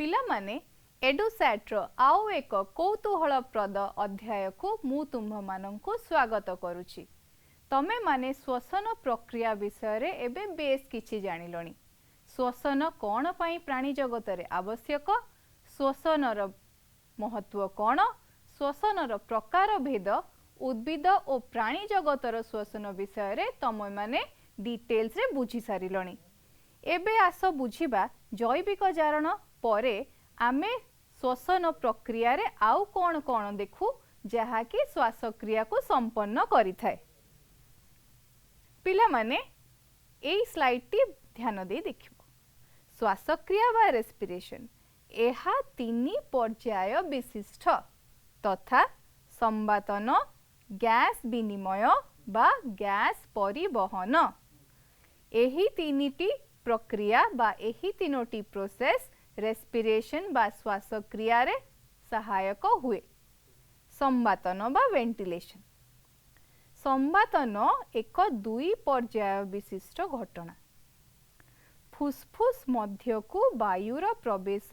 पिला माने एडुसैट रो आउ एक कौतूहलप्रद अध्याय को मु तुम्भ मानंकु स्वागत करुछि। तमे माने श्वसन प्रक्रिया विषय रे एबे बेस किछि जानिलोनी। श्वसन कोन पई प्राणी जगत रे आवश्यक, श्वसन रो महत्व कोन, श्वसन रो प्रकार भेद, उद्भिद और प्राणी जगत रो श्वसन विषय रे तमे माने डिटेल्स रे बुझी सारिलोनी। एबे आस बुझिबा जैविक जारण परे आमे श्वसन प्रक्रिया रे आउ कोन कोन देखु जहा कि श्वासक्रिया को संपन्न करि थाए। पिला माने एई स्लाइड टी ध्यान दे देखिबो। श्वासक्रिया बा रेस्पिरेशन एहा तीनी पर्याय विशिष्ट तथा संवातन, गैस विनिमय बा गैस परिवहन, एही तीनिटी प्रक्रिया बा एही तीनोटी प्रोसेस रेस्पिरेशन बा श्वासक्रिया रे सहायक हुए। संवातन बा वेंटिलेशन, संवातन एक दुई पर्याय विशिष्ट घटना। फुसफुस मध्य को वायुर प्रवेश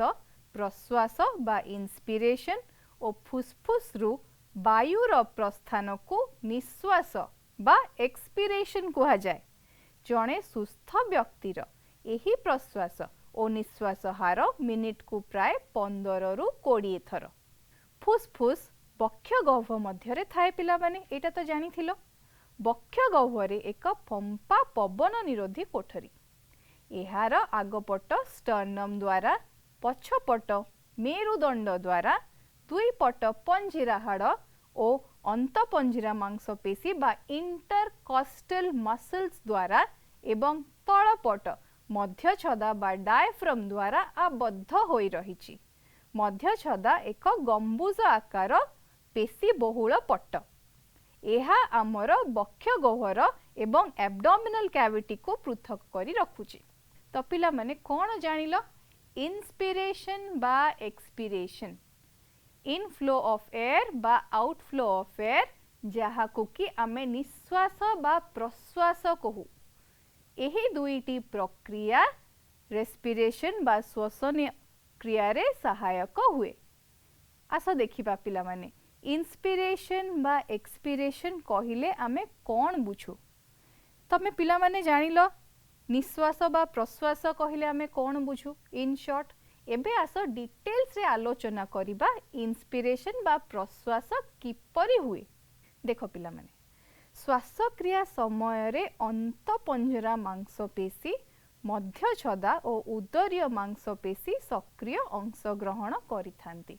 प्रश्वास बा इंस्पिरेशन और फुसफुस रु वायुर प्रस्थान को निश्वास बा एक्सपिरेशन कहा जाए। जणे सुस्थ व्यक्तिर एही प्रश्वास और निश्वास हार मिनिट को प्राय 15 रु 20 थर। फुसफुस बक्ष गह्वर मध्य थाए पिला माने एटा तो जानी थिलो। बक्ष गह्वर एक पंपा पवन निरोधी कोठरी। एहार आगपट स्टर्नम द्वारा, पछपट मेरुदंड द्वारा, दुई पट पंजिरा हाड़ और अंतपंजिरा मांसपेशी बा इंटरकॉस्टल मसल्स द्वारा एवं तलपट मध्य छदा बा डायफ्राम द्वारा आबद्ध होई रहिछि। मध्य छदा एक गंबुज आकार पेशी बहुल पट्ट। एहा आमर बक्ष गह्वर एवं एब्डोमिनल कैविटी को पृथक करी रखुछि। तो पिला माने कोन जानिलो? इंस्पिरेशन बा एक्सपिरेशन, इनफ्लो ऑफ एयर बा आउटफ्लो ऑफ एयर, जहा को कि आमे निश्वास बा प्रश्वास कहू। एही दुईटी प्रक्रिया रेस्पिरेशन बा श्वसन क्रिया रे सहायक हुए। आस देखिबा पिला माने इंस्पिरेशन बा एक्सपिरेशन कहिले आमे कोन बुझू? तमे पिला माने जानिलो निश्वास बा प्रश्वास कहिले आमे कोन बुझू? इन शॉर्ट एबे आस डिटेल्स रे आलोचना करिबा इंस्पिरेशन बा प्रश्वास किपरि हुए। देखो पिला माने श्वासक्रिया समय रे अंतपंजरा मांसपेशी, मध्य छदा और उदरीय मांसपेशी सक्रिय अंश ग्रहण करिथांती।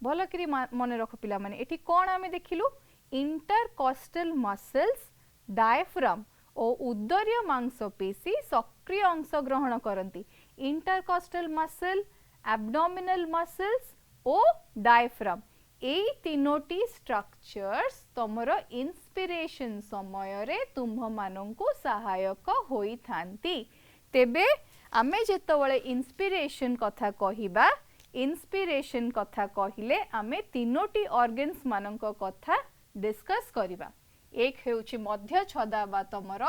भल करी मन रख पिला माने एठी कोन आमे देखिलु? इंटरकॉस्टल मसल्स, डायफ्राम और उदरीय मांसपेशी सक्रिय अंश ग्रहण करती। इंटरकॉस्टल मसल, एब्डोमिनल मसल्स और डायफ्राम एई तीनोटी स्ट्रक्चर्स तमर इंस्पिरेशन समय रे तुम्ह मानंकु सहायक होई थांती। तेबे आमे जेतबळे इंस्पिरेशन कथा कहिबा, इंस्पिरेशन कथा कहिले आमे तीनोटी ऑर्गन्स मानंक कथा डिस्कस करिबा। एक हेउची मध्य छदा बा तमर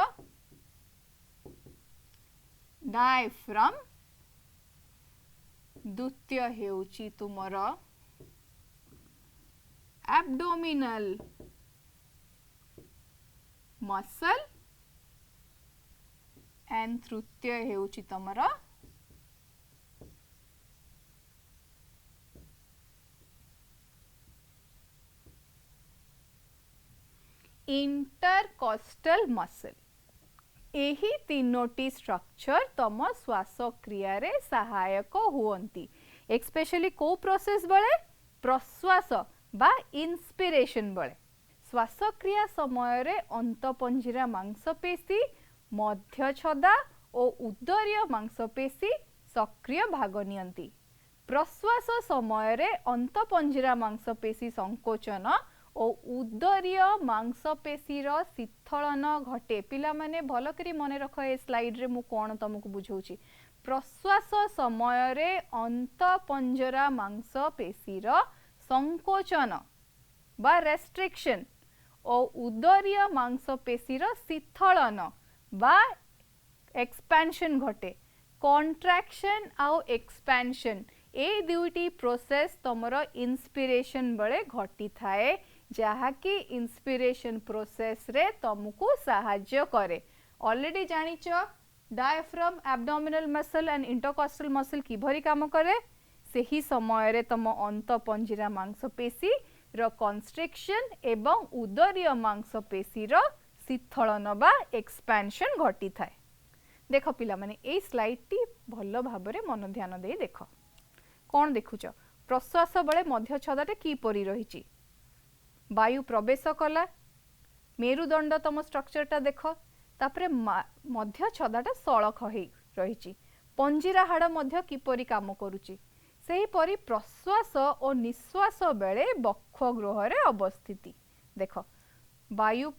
डायफ्राम, द्वितीय हेउची तुमर एब्डोमिनल मसल एंड तृतीय हेउची तमर इंटरकॉस्टल मसल। एही तीनोटी स्ट्रक्चर तम श्वासक्रिया रे सहायक हुअंती। एक्सपेशली को प्रोसेस बळे? प्रश्वास बा इंस्पिरेशन बळे। श्वासक्रिया समय रे अंतपंजिरा मांसपेशी, मध्य छदा और उदरीय मांसपेशी सक्रिय भाग नियंती। प्रश्वास समय रे अंतपंजिरा मांसपेशी संकोचन और उदरीय मांसपेशीर शीतलन घटे। पिला माने भल करी मने रख ए स्लाइड रे मु कोन तमको बुझौची। प्रश्वास समय रे अंतपंजरा मांसपेशीर संकोचन बा रेस्ट्रिक्शन और उदरीय मांसपेशीर शीतलन बा एक्सपेंशन घटे। कॉन्ट्रैक्शन आउ एक्सपेंशन ए दुईटी प्रोसेस तुमर इंस्पिरेशन बेले घटी थाए जहाँकि इंस्पिरेशन प्रोसेस रे तुमको साहाय्य करे। ऑलरेडी जानिच diaphragm abdominal muscle and intercostal muscle किभरी काम करे। सही समय रे तुम अंत पंजरा मांसपेशी रो कंस्ट्रिक्शन एवं उदरीय मांसपेशी रो शिथिलन बा एक्सपेंशन घटी थाए। देख पिला माने ए स्लाइड टी भल भाबरे मन ध्यान दे देख कौन देखुच प्रश्वास बेले मध्य छदाटे की परी रहिची वायु प्रवेश कला मेरुदंड तुम स्ट्रक्चरटा देख तापरे मध्य छदाटा सड़ख हे रहिची पंजीरा हाड़ मध्य किपरि काम करूची सेही परी प्रश्वास और निश्वास बेले बक्षगृह रे अवस्थिति देख वायु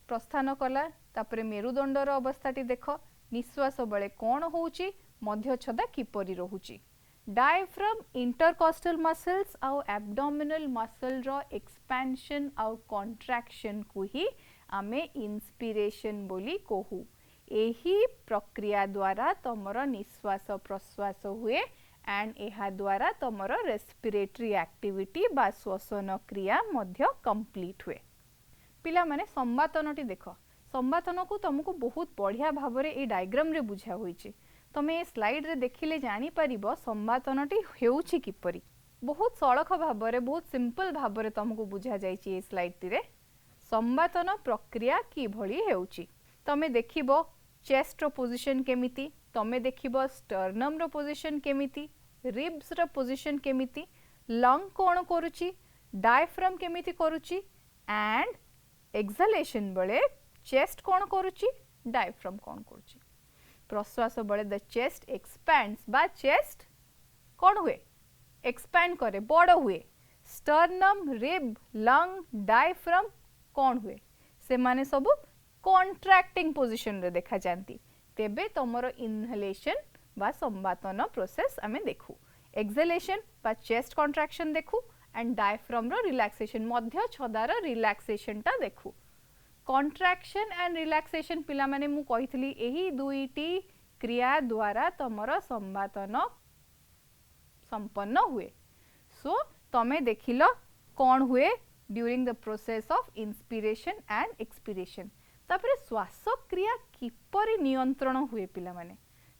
प्रस्थान कला तापरे मेरुदंडर अवस्थाटी देख निश्वास बेले कौन होउची मध्य छदा किपरि रहुची। डायफ्राम इंटरकॉस्टल मसल्स आउ एब्डोमिनल मसल रो एक्सपेंशन आउ कॉन्ट्रैक्शन को ही आमे इंस्पिरेशन बोली कहू। एही प्रक्रिया द्वारा तमर निश्वास प्रश्वास हुए एंड एहा द्वारा तमर रेस्पिरेटरी एक्टिविटी बा श्वसन क्रिया मध्य कंप्लीट हुए। पिला माने संवातनटी देख संवातन को तुमको बहुत बढ़िया भाव में ये डायग्राम रे बुझा होईची। तमे ये स्लाइड रे देखिले जानी परिबो संवातनटी हेउची किपरि बहुत सड़ख भाव में बहुत सिंपल भाव में तुमको बुझा जाईची। ये स्लाइड रे संवातन प्रक्रिया की भली हेउची तमे देखिबो चेस्ट रो पोजीशन केमिति तमे देखिबो स्टर्नम रो पोजीशन केमिति रिब्स रो पोजीशन केमिति लंग कोन करूची डायफ्राम केमिति करूची एंड एक्सहेलेशन बेले चेस्ट कोन करूची डायफ्राम कोन करूची। प्रश्वास बेले द चेस्ट एक्सपैंड्स बा चेस्ट कोन हुए एक्सपैंड करे बड़ हुए। स्टर्नम रिब लंग डायफ्राम कोन हुए से माने सब कॉन्ट्रैक्टिंग पोजीशन रे देखा जानती। तेबे तमरो इनहेलेशन बा संवातन प्रोसेस आमे देखू एक्सहेलेशन बा चेस्ट कॉन्ट्रैक्शन देखू एंड डायफ्राम रो रिलैक्सेशन मध्य छदार रिलैक्सेशन टा देखू। कॉन्ट्रैक्शन एंड रिलैक्सेशन पिला माने मु कहितली एही दुईटी क्रिया द्वारा तमरो संवातन संपन्न हुए। सो तमे देखिलो कौन हुए during the process of inspiration and expiration. तापरे श्वास क्रिया किपरि नियंत्रण हुए पिला माने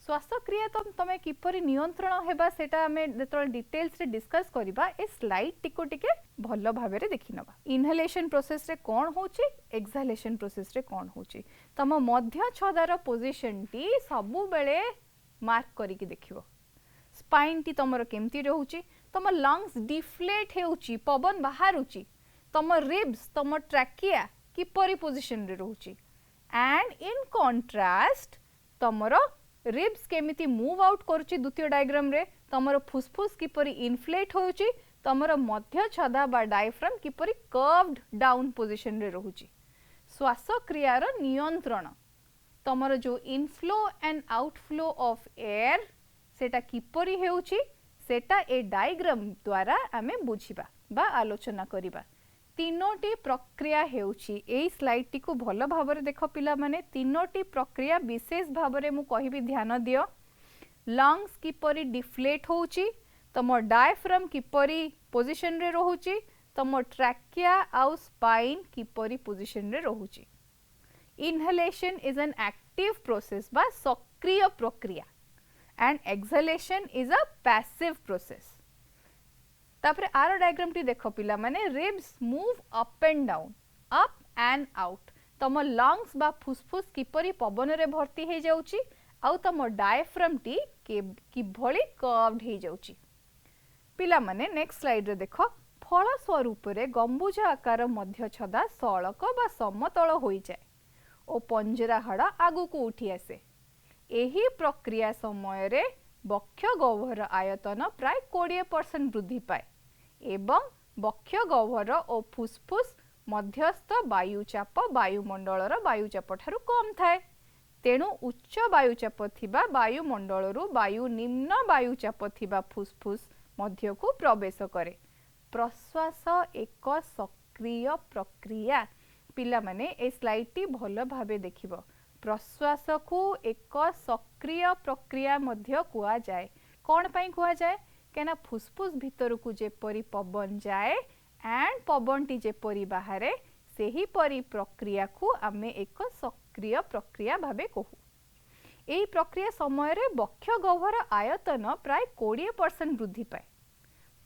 श्वास क्रिया तमे किपरि नियंत्रण हेबा सेटा हमें जेतल डिटेल्स रे डिस्कस करिबा ए स्लाइड टिको टिके भलो भाबे रे देखि नबा। इनहेलेशन प्रोसेस रे कोन होची एक्सहेलेशन प्रोसेस रे कोन होची तम मध्य छदार पोजीशन टी सबु बेले मार्क करी के देखिबो। स्पाइन टी तमरो केमती रहउची तम लंग्स डिफ्लेट हेउची पवन बाहरुची तम रिब्स तम ट्रैकिया किपरि पोजीशन रे रहउची एंड इन कंट्रास्ट तमरो रिब्स केमिति मूव आउट करूची। द्वितीय डायग्राम रे तमरो फुसफुस किपरि इन्फ्लेट होउची तमरो मध्य छदा बा डायफ्राम किपरि कर्व्ड डाउन पोजीशन रे रहउची। श्वास क्रियार नियंत्रण तमरो जो inflow and outflow of air सेटा किपरि हेउची सेटा ए डायग्राम द्वारा आमे बुझिबा बा आलोचना करिबा। तीनोटी प्रक्रिया हेउची एई स्लाइड टी को भलो भाबरे देखो पिला माने तीनोटी प्रक्रिया विशेष भाबरे मु कहिबी ध्यान दियो। लंग्स किपरि डिफ्लेट होउची तम डायफ्राम किपरि पोजीशन रे रहउची तम ट्रैकिया आउ स्पाइन किपरि पोजीशन रे रहउची। Inhalation is an active process बा सक्रिय प्रक्रिया and exhalation is a passive process. तापरे आरो डायग्राम टी देखो पिला माने ribs move up and down up and out तम लंग्स बा फुसफुस किपरि पवन रे भर्ती हे जाउची आउ तम डायफ्राम टी कि भली कर्व्ड हे जाउची। पिला माने नेक्स्ट स्लाइड रे देखो फल स्वरूप रे गंबुज आकार मध्य छदा सळक बा समतल होई जाय ओ पंजरा हाड़ आगु को उठी आसे। एही प्रक्रिया समय रे बक्ष गह्वर आयतन प्राय 20% वृद्धि पाए एवं बक्ष गह्वर और फुसफुस मध्यस्थ वायुचाप वायुमंडलर वायुचाप ठारू कम थाए। तेणु उच्च वायुचाप थिबा वायुमंडलरु वायु निम्न वायुचाप थिबा फुसफुस मध्य को प्रवेश करे। प्रश्वास एक सक्रिय प्रक्रिया पिला माने ए स्लाइड टी भलो भाबे देखिबो। प्रश्वास को एक सक्रिय प्रक्रिया मध्य कुआ जाए। कौन पाई कुआ जाए कहना फुसफुस भितर को जेपरी पवन जाए एंड पवनटी जेपरी बाहर सेही परी प्रक्रिया को आमे एक सक्रिय प्रक्रिया भाबे कहू। एही प्रक्रिया समय रे बक्ष गह्वर आयतन प्राय 20% वृद्धि पाए।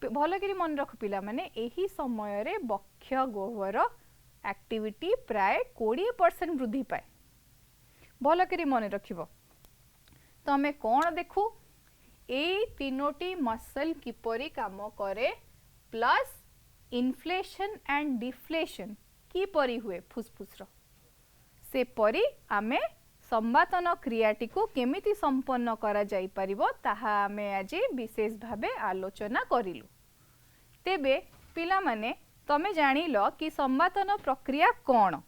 भल करी मन रख पिला माने एही समय रे बक्ष गह्वर एक्टिविटी प्राय 20% वृद्धि पाए। भल करी मन रखिबो। तो आमे कोन देखू ए तीनोटी मसल किपरि काम करे प्लस इन्फ्लेशन एंड डिफ्लेशन किपरि हुए फुसफुस रो से परी आमे संवातन क्रियाटी को केमिति संपन्न करा जाई परिबो ताहा आमे आज विशेष भाबे आलोचना करिलु। तेबे पिला माने तमे जानिलो कि संवातन प्रक्रिया कोन।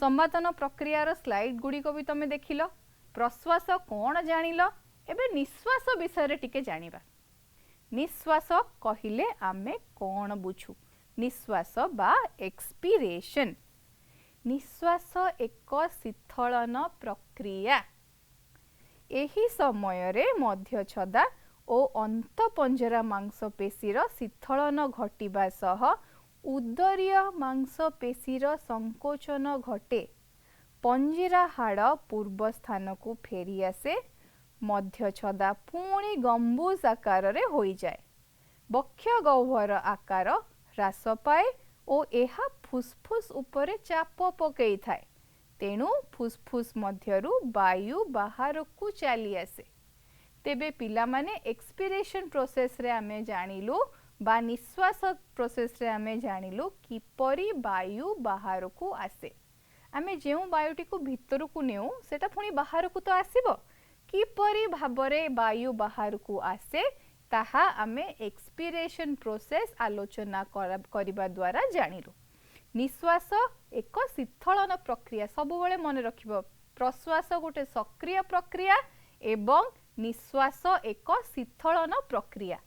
संवातन प्रक्रियार स्लाइड गुडी को भी तमे देखिलो। प्रश्वास कोन जानिलो। एबे निश्वास विषय टिके जानिबा। निश्वास कहिले आमे कोन बुझू। निश्वास बा एक्सपीरेशन। निश्वास एक शीतलन प्रक्रिया। एही समय रे मध्य छदा ओ अंत पंजरा मांसपेशीर शीतलन घटिबा सह उदरीय मांसपेशीर संकोचन घटे। पंजरा हाड़ पूर्व स्थान को फेरी आसे। मध्य छदा पुणी गंबूज आकार रे होई जाए। बक्ष गह्वर आकार ह्रास पाए ओ एहा फुसफुस उपरे चाप पकई थाए। तेणु फुसफुस मध्यरु वायु बाहर को चली आसे। तेबे पिला माने एक्सपीरेशन प्रोसेस रे आमे जानिलु बा निश्वास प्रोसेस रे आमे जानिलु किपरि वायु बाहर को आसे। आमे जेउ वायुटी को भितर को नेउ सेटा पुणी बाहर को तो आसीबो। किपरि भाबरे वायु बाहर को आसे ताहा आमे एक्सपीरेशन प्रोसेस आलोचना करिबा द्वारा जानिलु। निश्वास एक शीतलन प्रक्रिया सब बेले मन रखिबो। प्रश्वास गोटे सक्रिय प्रक्रिया एवं निश्वास एक शीतलन प्रक्रिया।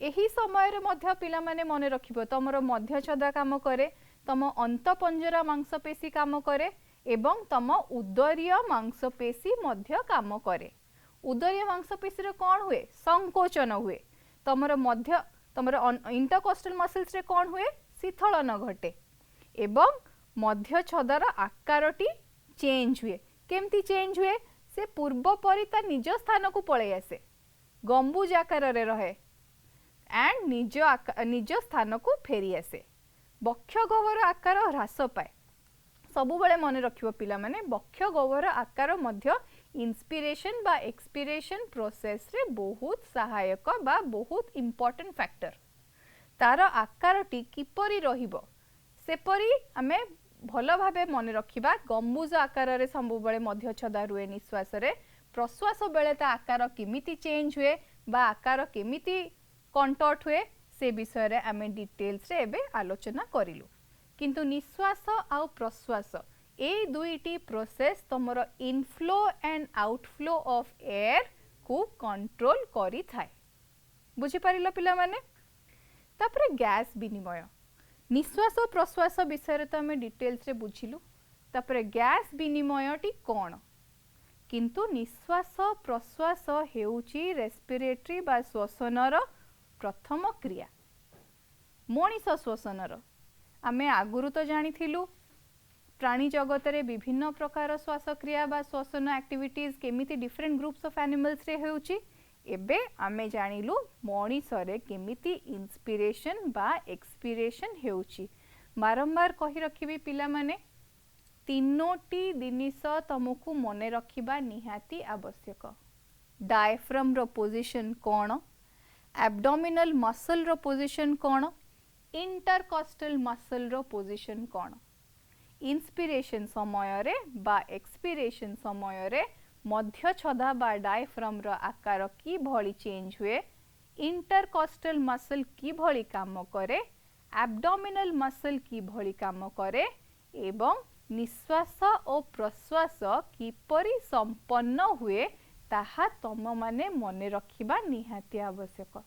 एही समय रे मध्य पिला माने मन रखिबो तमरो मध्य छदा काम करे, तम अंत पंजरा मांसपेशी काम करे एवं तम उदरीय मांसपेशी मध्य काम करे। उदरीय मांसपेशी रे कोन हुए संकोचन हुए। तमरो मध्य तमरो इंटरकोस्टल मसल्स रे कोन हुए शीतलन घटे एवं मध्य छदार आकारटी चेंज हुए। केमती चेंज हुए से पूर्व परि ता निज स्थान को पळे आसे। गंबूज आकार रे रहे एंड निज स्थान को फेरी आसे। बक्ष गह्वर आकार ह्रास पाए। सबु बेले मन रखिबो पिला माने बक्ष गह्वर आकार मध्य इंस्पिरेशन बा एक्सपीरेशन प्रोसेस रे बहुत सहायक बा बहुत इंपोर्टेंट फैक्टर। तार आकारटी किपरि रहिबो सेपरि आमे भल भाबे मन रखिबा। गंबूज आकार रे सबु बेले मध्य छदा रुए निश्वास रे। प्रश्वास बेले ता आकार केमिति चेंज हुए बा आकार केमिति कंटर्ट हुए से विषय रे आमे डिटेल्स रे एबे आलोचना करिलु। किंतु निश्वास आउ प्रश्वास ए दुईटी प्रोसेस तमरो inflow and outflow of air को कंट्रोल करी थाए। बुझी पारिलो पिला माने। तापरे गैस विनिमय निश्वास और प्रश्वास विषय रे तो आमे डिटेल्स रे बुझिलु। तापरे गैस विनिमयटी कोन। किंतु निश्वास प्रश्वास हेउची रेस्पिरेटरी बा श्वसनर प्रथम क्रिया। मनीष श्वसनर आमे आगुरु तो जानिथिलु प्राणी जगत रे विभिन्न प्रकार श्वासक्रिया बा श्वसन एक्टिविटीज केमिति डिफरेंट ग्रुप्स ऑफ एनिमल्स रे हेउची। एबे आमे जानिलु मनीष रे केमिति इंस्पिरेशन बा एक्सपीरेशन हेउची। बारंबार कहि रखिबी पिला माने तीनोटी जिनिस तुमको मने रखिबा निहाती आवश्यक। डायफ्राम रो पोजीशन कोन, एब्डोमिनल मसल रो पोजीशन कोन, इंटरकोस्टल मसल रो पोजीशन कोन। इंस्पिरेशन समय रे बा एक्सपीरेशन समय रे मध्य छदा बा डायफ्राम रो आकार की भली चेंज हुए। इंटरकोस्टल मसल की भली काम करे, एब्डोमिनल मसल की भली काम करे एवं निश्वास और प्रश्वास किपरि संपन्न हुए ताहा तम माने मने रखिबा निहाती आवश्यक।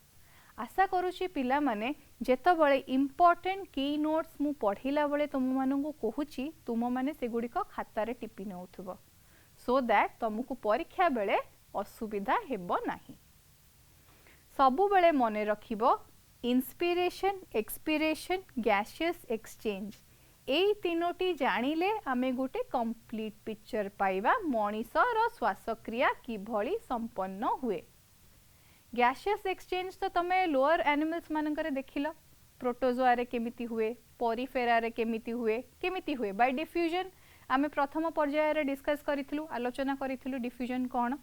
आशा करूची पिला माने जेतबळे इंपोर्टेंट की नोट्स मु पढ़िला बळे तुम मानंगु कहूची तुम माने सेगुडी को खाता रे टिपि नउथबो सो दैट तुमको परीक्षा बेले असुविधा हेबो नाही। सबु बेले मने रखिबो इंस्पिरेशन एक्सपिरेशन गैसियस एक्सचेंज एई तीनोटी जानिले आमे गोटे कंप्लीट पिक्चर पाइबा मनीषर श्वासक्रिया किभली संपन्न हुए। गैसियस एक्सचेंज तो तमे लोअर एनिमल्स मानकरे देखिलो प्रोटोजोआ रे केमिति हुए पोरिफेरा रे केमिति हुए बाय डिफ्यूजन आमे प्रथम पर्याय रे डिस्कस करिथिलु आलोचना करिथिलु डिफ्यूजन कोन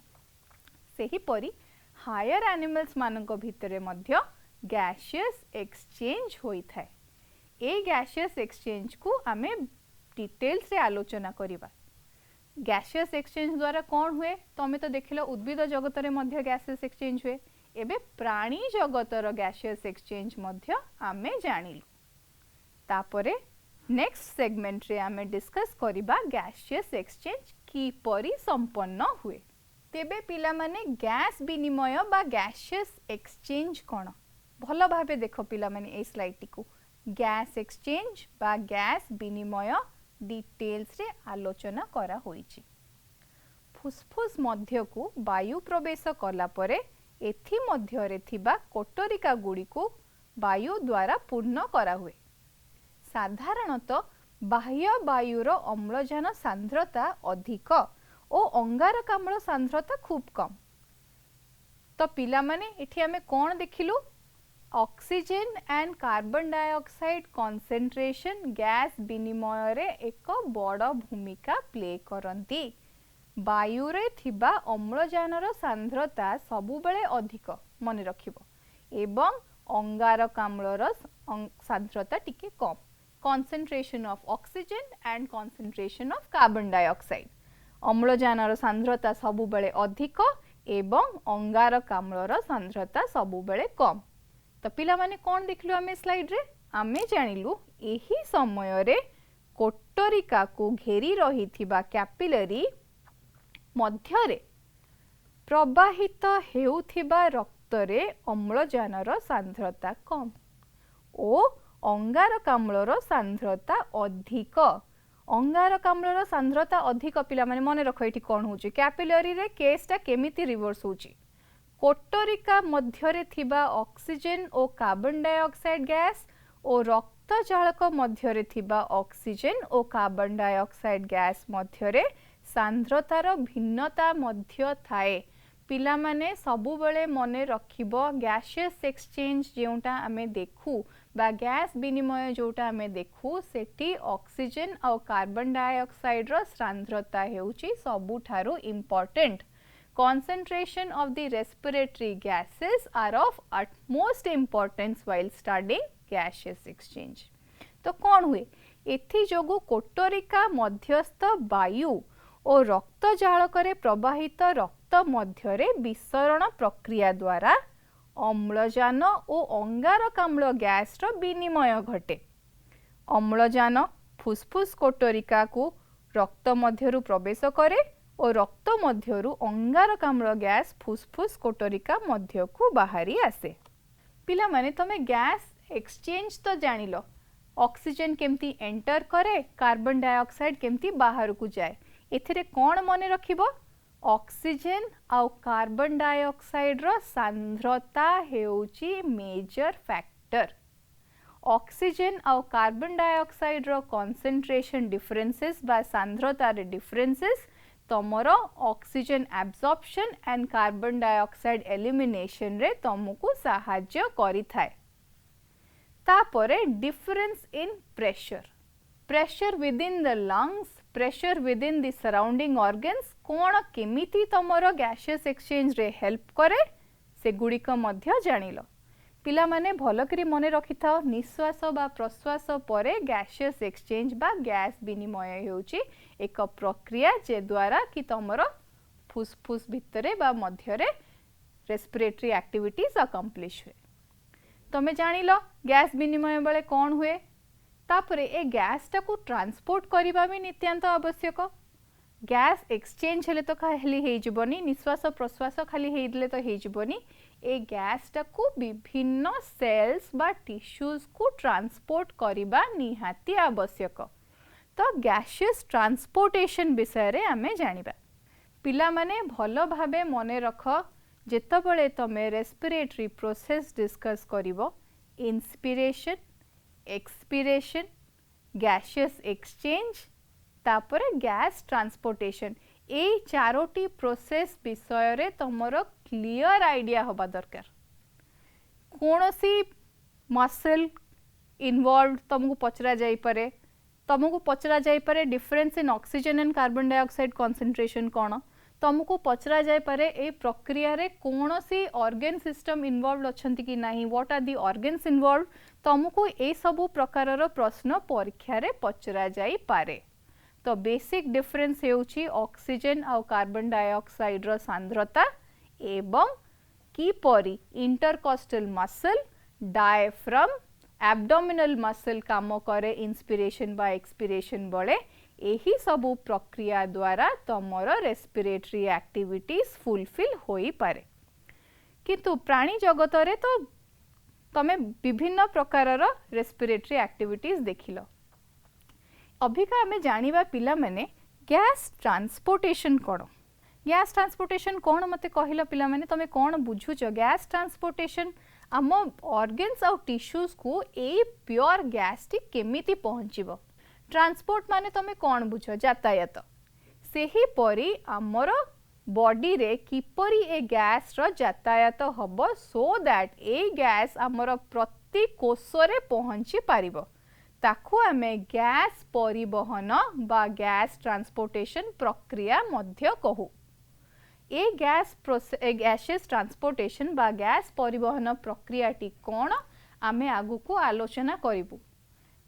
सेही परी हायर एनिमल्स मानक भितरे मध्य गैसियस एक्सचेंज होई थाए। ए गैसियस एक्सचेंज को आमे डिटेल्स रे आलोचना करिबा। गैसियस एक्सचेंज द्वारा कौन हुए तमे तो देखिलो उद्भिद जगत रे मध्य गैसियस एक्सचेंज हुए एबे प्राणी जगतर गैसियस एक्सचेंज मध्य आमे जानिलु। तापरे नेक्स्ट सेगमेंट रे आमे डिस्कस करिबा गैसियस एक्सचेंज की परी संपन्न हुए। तेबे पिला माने गैस विनिमय बा गैसियस एक्सचेंज कोन भलो भाबे देखो पिला माने ए स्लाइड टी को गैस एक्सचेंज बा गैस विनिमय डिटेल्स रे आलोचना करा होईची। फुसफुस मध्य को वायु प्रवेश कला परे एथि मध्य रे थिबा कोटरिका गुडी को वायु द्वारा पूर्ण करा हुए। साधारणतः बाह्य वायुर अम्लजान सांद्रता अधिक और अंगारकाम्ल सांद्रता खूब कम। तो पिला माने एठी हमें कौन देखिलु oxygen and carbon dioxide concentration gas विनिमय रे एक बड़ भूमिका प्ले करंती। वायु रे थिबा अम्लजानर सांद्रता सबु बेले अधिक मन रखिबो एवं अंगारकाम्लर सांद्रता टिके कम। Concentration of oxygen and concentration of carbon dioxide अम्लजानर सांद्रता सबु बेले अधिक एवं अंगारकाम्लर सांद्रता सबु बेले कम। तो पिला माने कौन देखलु आमे स्लाइड रे आमे जानिलु एही समय रे कोटरिका को घेरी रही थिबा कैपिलरी मध्य रे प्रवाहित हेउथिबा रक्त रे अम्लजानर सांद्रता कम ओ अंगारकाम्लर सांद्रता अधिक। अंगारकाम्लर सांद्रता अधिक पिला माने मने रखो एठी कोन होची कैपिलरी रे केसटा केमिति रिवर्स होची कोटरिका मध्य रे थिबा ऑक्सीजन और कार्बन डाइऑक्साइड गैस और रक्त जालक मध्य रे थिबा ऑक्सीजन और कार्बन डाइऑक्साइड गैस मध्य रे सांद्रतार भिन्नता मध्य थाए। पिला माने सबु बेले मने रखिबो गैसियस एक्सचेंज जोटा आमे देखू बा गैस विनिमय जोटा आमे देखू सेठी ऑक्सीजन और कार्बन डाइऑक्साइड रो सांद्रता हेउची सबुठारो important. Concentration of the respiratory gases are of utmost importance while studying gaseous exchange। तो कौन हुए एथि जोगु कोटरिका मध्यस्थ वायु और रक्त जालक रे प्रवाहित रक्त मध्य रे विसरण प्रक्रिया द्वारा अम्लजान और अंगारकाम्ल गैस रो विनिमय घटे। अम्लजान फुसफुस कोटरिका को रक्त मध्यरु प्रवेश करे और रक्त मध्यरु अंगारकाम्ल गैस फुसफुस कोटरिका मध्य को बाहरी आसे। पिला माने तमे गैस एक्सचेंज तो जानिलो ऑक्सीजन केमती एंटर करे कार्बन डाइऑक्साइड केमती बाहर को जाए एथिरे कौन मने रखिबो ऑक्सीजन और कार्बन डाइऑक्साइड रो सांद्रता हेउची मेजर फैक्टर। ऑक्सीजन और कार्बन डाइऑक्साइड रो कंसंट्रेशन डिफरेंसेस बा सांद्रता रे डिफरेंसेस तमरो oxygen absorption and carbon dioxide elimination रे तुमको सहाय्य करि थाए। तापरे difference in pressure within the lungs pressure within the surrounding organs कोन केमिति तमरो गैसियस एक्सचेंज रे हेल्प करे से गुडिक मध्य जानिलो। पिला माने भलो करी मने रखि थाओ निश्वास बा प्रश्वास परे गैसियस एक्सचेंज बा गैस विनिमय हेउची एक प्रक्रिया जे द्वारा कि तमरो फुसफुस भितरे बा मध्य रे रेस्पिरेटरी एक्टिविटीज अकम्प्लिश हुए। तमे जानिलो गैस विनिमय बेले कौन हुए तापरे ए गैस टा को ट्रांसपोर्ट करिबा भी नित्यांत आवश्यक। गैस एक्सचेंज हेले तो खाली हेइ जिवनी निश्वास प्रश्वास खाली हेइदले तो हेइ जिवनी ए गैस टा को विभिन्न सेल्स बा टिश्यूज को ट्रांसपोर्ट करिबा निहाती आवश्यक। तो गैसियस ट्रांसपोर्टेशन विषय रे आमे जानिबा। पिला माने भलो भाबे मने रख जेतबले तमे रेस्पिरेटरी प्रोसेस डिस्कस करिवो इंस्पिरेशन एक्सपिरेशन गैसियस एक्सचेंज तापरे गैस ट्रांसपोर्टेशन ए चारोटी प्रोसेस विषय रे तमरो क्लियर आइडिया होबा दरकार कोनोसी मसल इन्वॉल्व तुमको पचरा जाई पारे तुमको पचरा जाई पारे difference in oxygen and carbon dioxide concentration कोन तुमको पचरा जाई पारे ए प्रक्रिया रे कोनोसी ऑर्गन सिस्टम इन्वॉल्व अछंती कि नाही what are the organs involve तुमको ए सब प्रकार रो प्रश्न परीक्षा रे पचरा जाई पारे तो बेसिक डिफरेंस हेउची ऑक्सीजन और कार्बन डाइऑक्साइड रो सांद्रता एवं की परी intercostal muscle diaphragm abdominal muscle काम करे इंस्पिरेशन बा एक्सपिरेशन बळे एही सबु प्रक्रिया द्वारा तमर रेस्पिरेटरी एक्टिविटीज फुलफिल होई पारे किंतु प्राणी जगत रे तो तमे विभिन्न प्रकार रो रेस्पिरेटरी एक्टिविटीज देखिलो अभिका हमें जानिबा पिला माने गैस ट्रांसपोर्टेशन कोन गैस ट्रांसपोर्टेशन कोन मते कहिलो पिला माने तमे कोन बुझुचो गैस ट्रांसपोर्टेशन आम ऑर्गन्स और टिश्यूज को ए प्योर गैस टी केमिति पहुँचब ट्रांसपोर्ट माने तमे कौन बुझ यातायात से ही परी आमर बॉडी रे किपरी ए गैस रो यातायात hub so that A gas आमर प्रति कोष रे पहुँची पारिबो ताकू आमे गैस परिवहन बा गैस ट्रांसपोर्टेशन प्रक्रिया मध्य कहू ए गैसियस ट्रांसपोर्टेशन बा गैस परिवहन प्रक्रिया टी कोन आमे आगु को आलोचना करिबु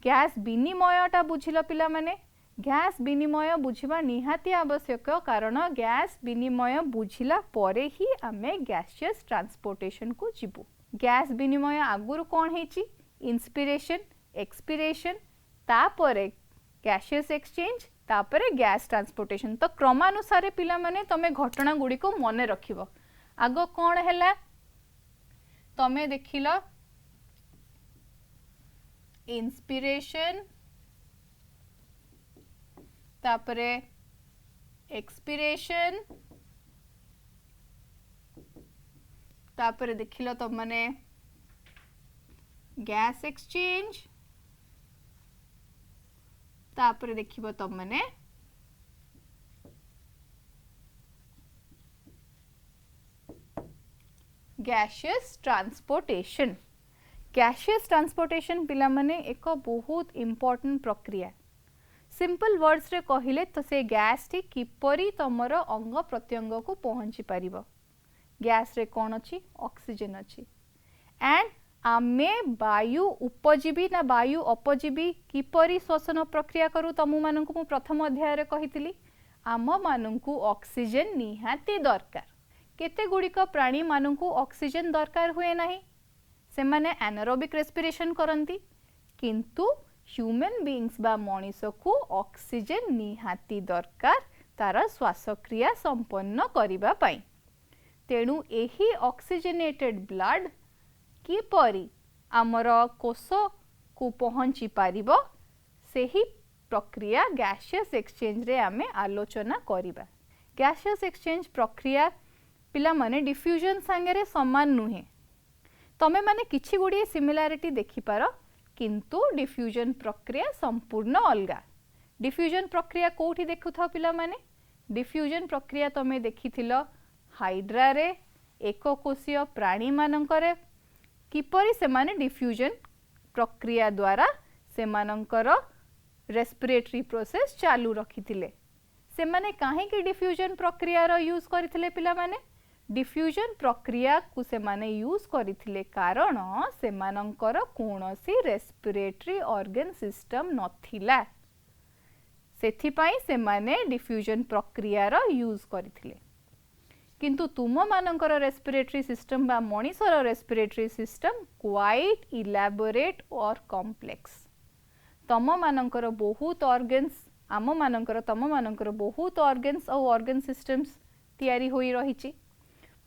गैस विनिमयटा बुझिलो पिला माने गैस विनिमय बुझिबा निहाती आवश्यक कारण गैस विनिमय बुझिला परे ही आमे गैसियस ट्रांसपोर्टेशन को जिबु गैस विनिमय आगुरु कोन हेची इंस्पिरेशन एक्सपिरेशन तापरे गैसियस एक्सचेंज तापरे गैस ट्रांसपोर्टेशन तो क्रमानुसार पिला माने तमे घटना गुडी को मने रखिबो आगो कोन हैला तमे देखिलो इंस्पिरेशन तापरे एक्सपिरेशन तापरे देखिलो तो माने गैस एक्सचेंज तापरे देखिबो तो माने गैसियस ट्रांसपोर्टेशन गैसियस ट्रांसपोर्टेशन पिला माने एक बहुत इंपोर्टेंट प्रक्रिया सिंपल वर्ड्स रे कहिले तो से गैस टी किपरी तमर अंग प्रत्यंग को पहुंची पारिबो गैस रे कोन अछि ऑक्सीजन अछि एंड आमे वायु उपजीवी ना वायु अपजीवी किपरी श्वसन प्रक्रिया करू तमु मानकु मु प्रथम अध्याय रे कहितली आम मानकु ऑक्सीजन निहाती दरकार केते गुड़िक प्राणी मानकु ऑक्सीजन दरकार हुए नाही से माने एनारोबिक रेस्पिरेशन करंती किंतु ह्यूमन बीइंग्स बा मनीष को ऑक्सीजन निहाती दरकार तार श्वासक्रिया संपन्न करिबा पाई तेणु एही ऑक्सीजनेटेड ब्लड किपरी आमर कोष को पहुँची पारिबो सेही प्रक्रिया गैसियस एक्सचेंज रे आमे आलोचना करिबा गैसियस एक्सचेंज प्रक्रिया पिला माने डिफ्यूजन संगे समान नुहे तमे माने किछि गुडी सिमिलारिटी देखि पारो किंतु डिफ्यूजन प्रक्रिया संपूर्ण अलगा डिफ्यूजन प्रक्रिया कोठी देखुथा पिला माने डिफ्यूजन प्रक्रिया तमे देखिथिलो हाइड्रा रे एकोकोशीय प्राणी मानकरे किपरि से माने डिफ्यूजन प्रक्रिया द्वारा से मानकर रेस्पिरेटरी प्रोसेस चालू रखिथिले से माने काहे कि डिफ्यूजन प्रक्रिया रो यूज करिथिले पिला माने डिफ्यूजन प्रक्रिया को से माने यूज करिथिले कारण से मानकर कोनोसी रेस्पिरेटरी ऑर्गन सिस्टम नथिला सेथि पई से माने डिफ्यूजन प्रक्रिया रो यूज करिथिले किंतु तुम मानकर रेस्पिरेटरी सिस्टम बा मनीषर रेस्पिरेटरी सिस्टम क्वाइट इलाबोरेट और कॉम्प्लेक्स तम मानकर बहुत ऑर्गन्स आम मानकर तम मानकर बहुत ऑर्गन्स और ऑर्गन सिस्टम्स तैयारी होई रहिछि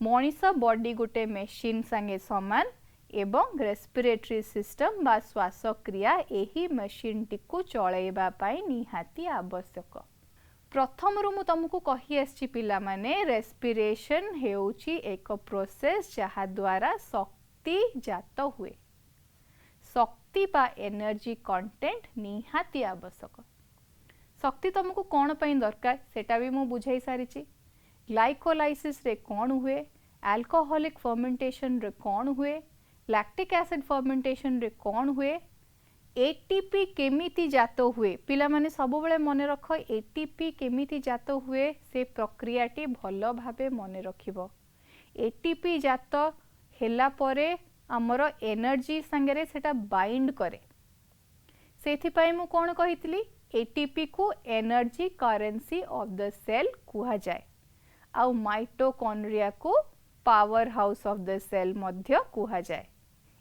मनीष बॉडी गोटे मशीन संगे समान एवं रेस्पिरेटरी सिस्टम बा श्वासक्रिया एही मशीन टी को चलाइबा पाई निहाती आवश्यक प्रथम रु मु तुमको कही आछि पिला माने रेस्पिरेशन हेउची एक प्रोसेस जहा द्वारा शक्ति जात हुए। शक्ति बा एनर्जी कंटेंट निहाती आवश्यक। शक्ति तुमको कौन पई दरकार सेटा भी मु बुझाई सारी। ग्लाइकोलाइसिस रे कौन हुए, अल्कोहलिक फर्मेंटेशन रे कौन हुए, लैक्टिक एसिड फर्मेंटेशन रे कौन हुए, एटीपी केमिति जात हुए। पिला माने सब बेले मने रख एटीपी केमिति जात हुए से प्रक्रियाटी भल भाबे मने रखिबो। एटीपी जात हेला परे हमर एनर्जी संगे सेटा बाइंड करे। सेथि पई मु कोन कहितली एटीपी को energy currency of the cell कुहा जाए। आउ माइटोकॉन्ड्रिया को powerhouse of the cell मध्य कुहा जाए।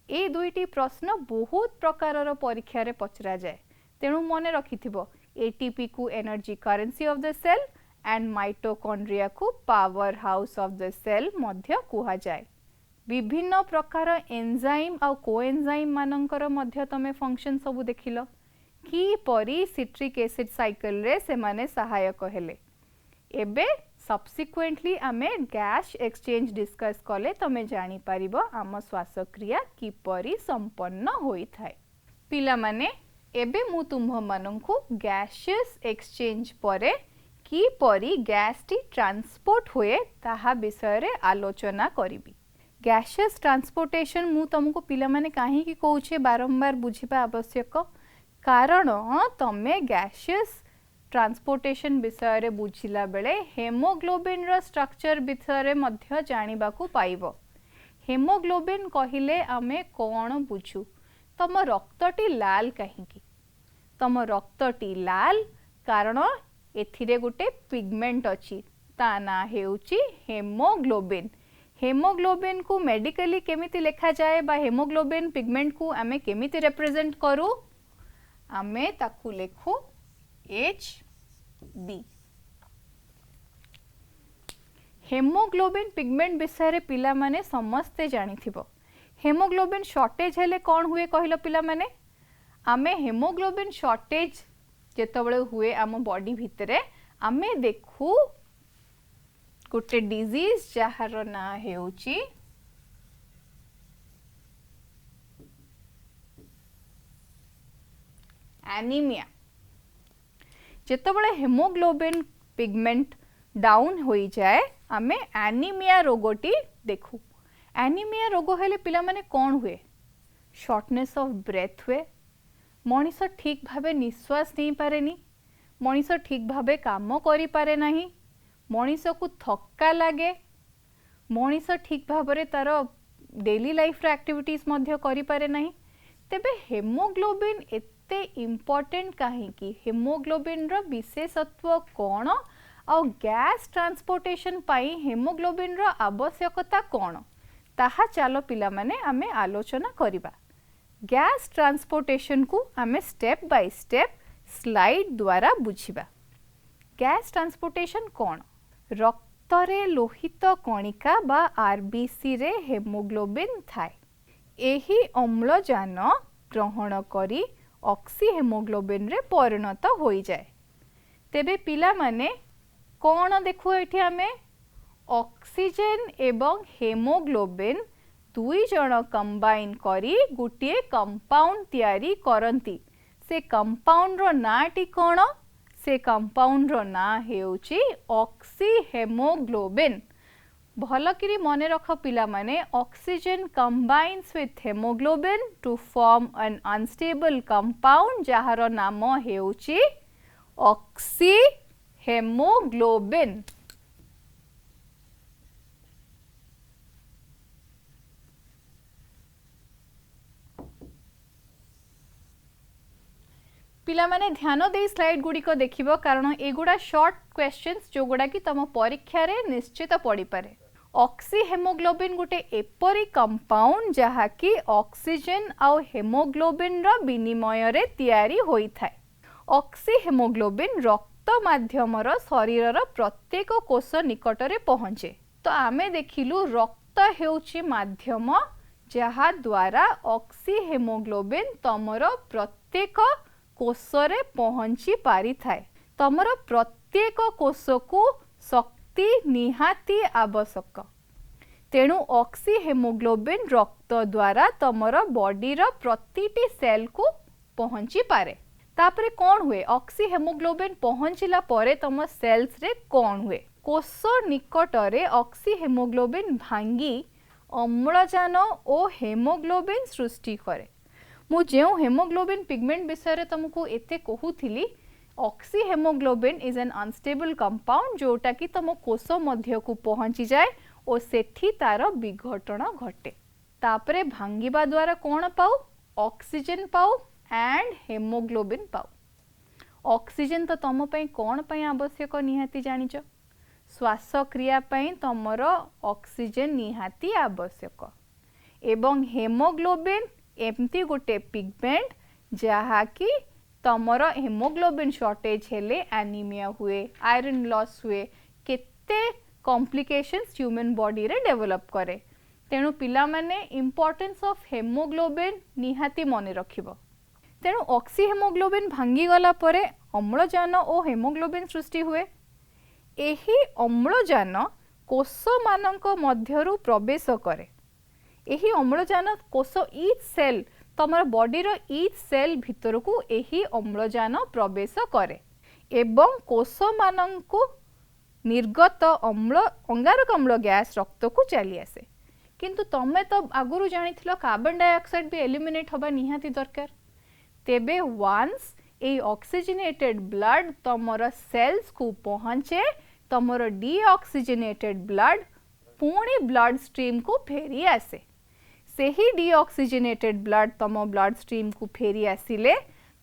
ए दुईटी प्रश्न बहुत प्रकार परीक्षा रे पचरा जाए, तेणु मने रखिथिबो एटीपी को energy currency of the cell and mitochondria को powerhouse of the cell मध्य कुहा जाए। विभिन्न प्रकार एंजाइम आ कोएंजाइम मानकर मध्य तमे फंक्शन सब देखिलो कि परी सिट्रिक एसिड साइकिल रे से माने सहायक हेले। एबे सब्सिक्वेंटली आमे गैस एक्सचेंज डिस्कस कले तमे जानी पारिबो आम श्वासक्रिया किपरि संपन्न होई थाए। पिला माने एबे मु तुम माननकु गैसियस एक्सचेंज परे किपरि गैस टी ट्रांसपोर्ट होए ताहा विषय रे आलोचना करिबी। गैसियस ट्रांसपोर्टेशन मु तुमको पिला माने काहे की कहूछे बारंबार बुझिबा आवश्यक, कारण तमे गैसियस ट्रांसपोर्टेशन विषय रे बुझिला बेले हेमोग्लोबिन रो स्ट्रक्चर विषय रे मध्य जानिबा को पाइबो। हेमोग्लोबिन कहिले आमे कोन बुझू, तम रक्तटी लाल काहेकी? तम रक्तटी लाल कारण एथिरे गुटे पिगमेंट अछि, ता ना हेउची हेमोग्लोबिन। हेमोग्लोबिन को मेडिकली केमिति लिखा जाए बा हेमोग्लोबिन पिगमेंट को आमे केमिति रिप्रेजेंट करू? आमे ताकू लेखु HB। हेमोग्लोबिन पिगमेंट विषय रे पिला माने समस्ते जानिथिबो। हेमोग्लोबिन शॉर्टेज हेले कौन हुए कहलो पिला माने? आमे हेमोग्लोबिन शॉर्टेज जेतबळे हुए आम बॉडी भितरे आमे देखू गोटे डिजीज जहार ना हेउची एनीमिया। जेतबळे हेमोग्लोबिन पिगमेंट डाउन होई जाए आमे एनीमिया रोगोटी देखू। एनीमिया रोग हेले पिला माने कौन हुए? शॉर्टनेस ऑफ ब्रेथ हुए, मनीष ठीक भावे निश्वास नहीं पारेनी, मनीष ठीक भावे काम करि पारे नाही, मनीष को थक्का लगे, मनीष ठीक भावे तार डेली लाइफ रे एक्टिविटीज मध्य करि पारे नाही। तेबे हेमोग्लोबिन एते इम्पोर्टेंट काहेकी? हेमोग्लोबिन रो विशेषत्व कौन और गैस ट्रांसपोर्टेशन पाई हेमोग्लोबिन रो आवश्यकता कौन ताहा चलो पिला माने आमे आलोचना करिबा। गैस ट्रांसपोर्टेशन को आमे स्टेप बाय स्टेप स्लाइड द्वारा बुझिबा। गैस ट्रांसपोर्टेशन कौन? रक्त रे लोहित कणिका बा आरबीसी रे हेमोग्लोबिन थाए। एही अम्लजान ग्रहण करी ऑक्सी हेमोग्लोबिन रे परिणत होई जाए। तेबे पिला माने कौन देखो एठी आमे ऑक्सीजन एवं हेमोग्लोबिन दुई जण कंबाइन करी गुटिए कंपाउंड तैयारी करंती। से कंपाउंड रो नाटी कौन? से कंपाउंड रो ना हेउची ऑक्सी हेमोग्लोबिन। भल करी मने रख पिला माने oxygen combines with haemoglobin to form an unstable compound जहार नाम हेउची ऑक्सी हेमोग्लोबिन। पिला माने ध्यान दे स्लाइड गुडी को देखिबो, कारण एगुडा शॉर्ट क्वेश्चंस जो गुडा की तम परीक्षा रे निश्चित पड़ी पारे। ऑक्सी हेमोग्लोबिन गुटे एपरी कंपाउंड जहा की ऑक्सीजन आ हेमोग्लोबिन रो विनिमय रे तैयारी होई थाए। ऑक्सी हेमोग्लोबिन रक्त माध्यम रो शरीर रो प्रत्येक कोष निकट रे पहुंचे। तो आमे देखिलु रक्त हेउची माध्यम जहा द्वारा ऑक्सी हेमोग्लोबिन तमरो प्रत्येक कोष रे पहुंची पारी थाए। तमरो प्रत्येक कोष को शक्ति निहाती आवश्यक। तेणु ऑक्सी हेमोग्लोबिन रक्त द्वारा तमर बॉडी रो प्रतिटी सेल को पहुंची पारे। तापरे कौन हुए ऑक्सी हेमोग्लोबिन पहुंचला परे तम सेल्स रे कौन हुए कोष निकट रे ऑक्सी हेमोग्लोबिन भांगी अम्लजान और हेमोग्लोबिन सृष्टि करे। मु जो हेमोग्लोबिन पिगमेंट विषय रे तुमको एते कहूथिली oxyhaemoglobin is an unstable compound जोटा कि तुम कोष मध्य को पहुंची जाए और सेठी तार विघटन घटे। तापरे भांगिबा द्वारा कौन पाऊ ऑक्सीजन पाऊ एंड हेमोग्लोबिन पाऊ। ऑक्सीजन तो तुम पई कौन पई आवश्यक निहाती जानिच श्वास क्रिया पई तमर ऑक्सीजन निहाती आवश्यक। एवं हेमोग्लोबिन एमती गोटे पिगमेंट जहा कि तमर हेमोग्लोबिन शॉर्टेज हेले एनीमिया हुए आयरन लॉस हुए केते कॉम्प्लिकेशंस ह्यूमन बॉडी रे डेवलप करे। तेणु पिला माने इंपोर्टेंस ऑफ हेमोग्लोबिन निहाती मने रखिबो। तेणु ऑक्सी हेमोग्लोबिन भांगी गला परे अम्लजान और हेमोग्लोबिन सृष्टि हुए। एही अम्लजान कोष मानक मध्यरु प्रवेश करे। एही अम्लजान कोष ईच सेल तमर बॉडी रो ईच सेल भितर को एही अम्लजान प्रवेश करे एवं कोष मानक निर्गत अंगारक अम्ल गैस रक्त को चली आसे। किंतु तमे तो आगुरु जानिथिलो कार्बन डाइऑक्साइड भी एलिमिनेट होबा निहाती दरकार। तेबे वंस ए ऑक्सीजनेटेड ब्लड तमर सेल्स को पहुंचे तमर डीऑक्सीजनेटेड ब्लड पुणी ब्लड स्ट्रीम को फेरी आसे। सेही डीऑक्सीजनेटेड ब्लड तम ब्लड स्ट्रीम को फेरी आसिले